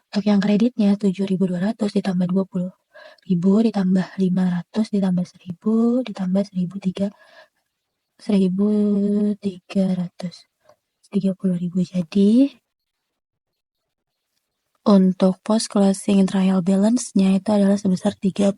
untuk yang kreditnya 7.200 ditambah 20.000 ditambah 500 ditambah 1.000 ditambah 1.330.000. Jadi untuk post closing trial balance-nya itu adalah sebesar 30.000.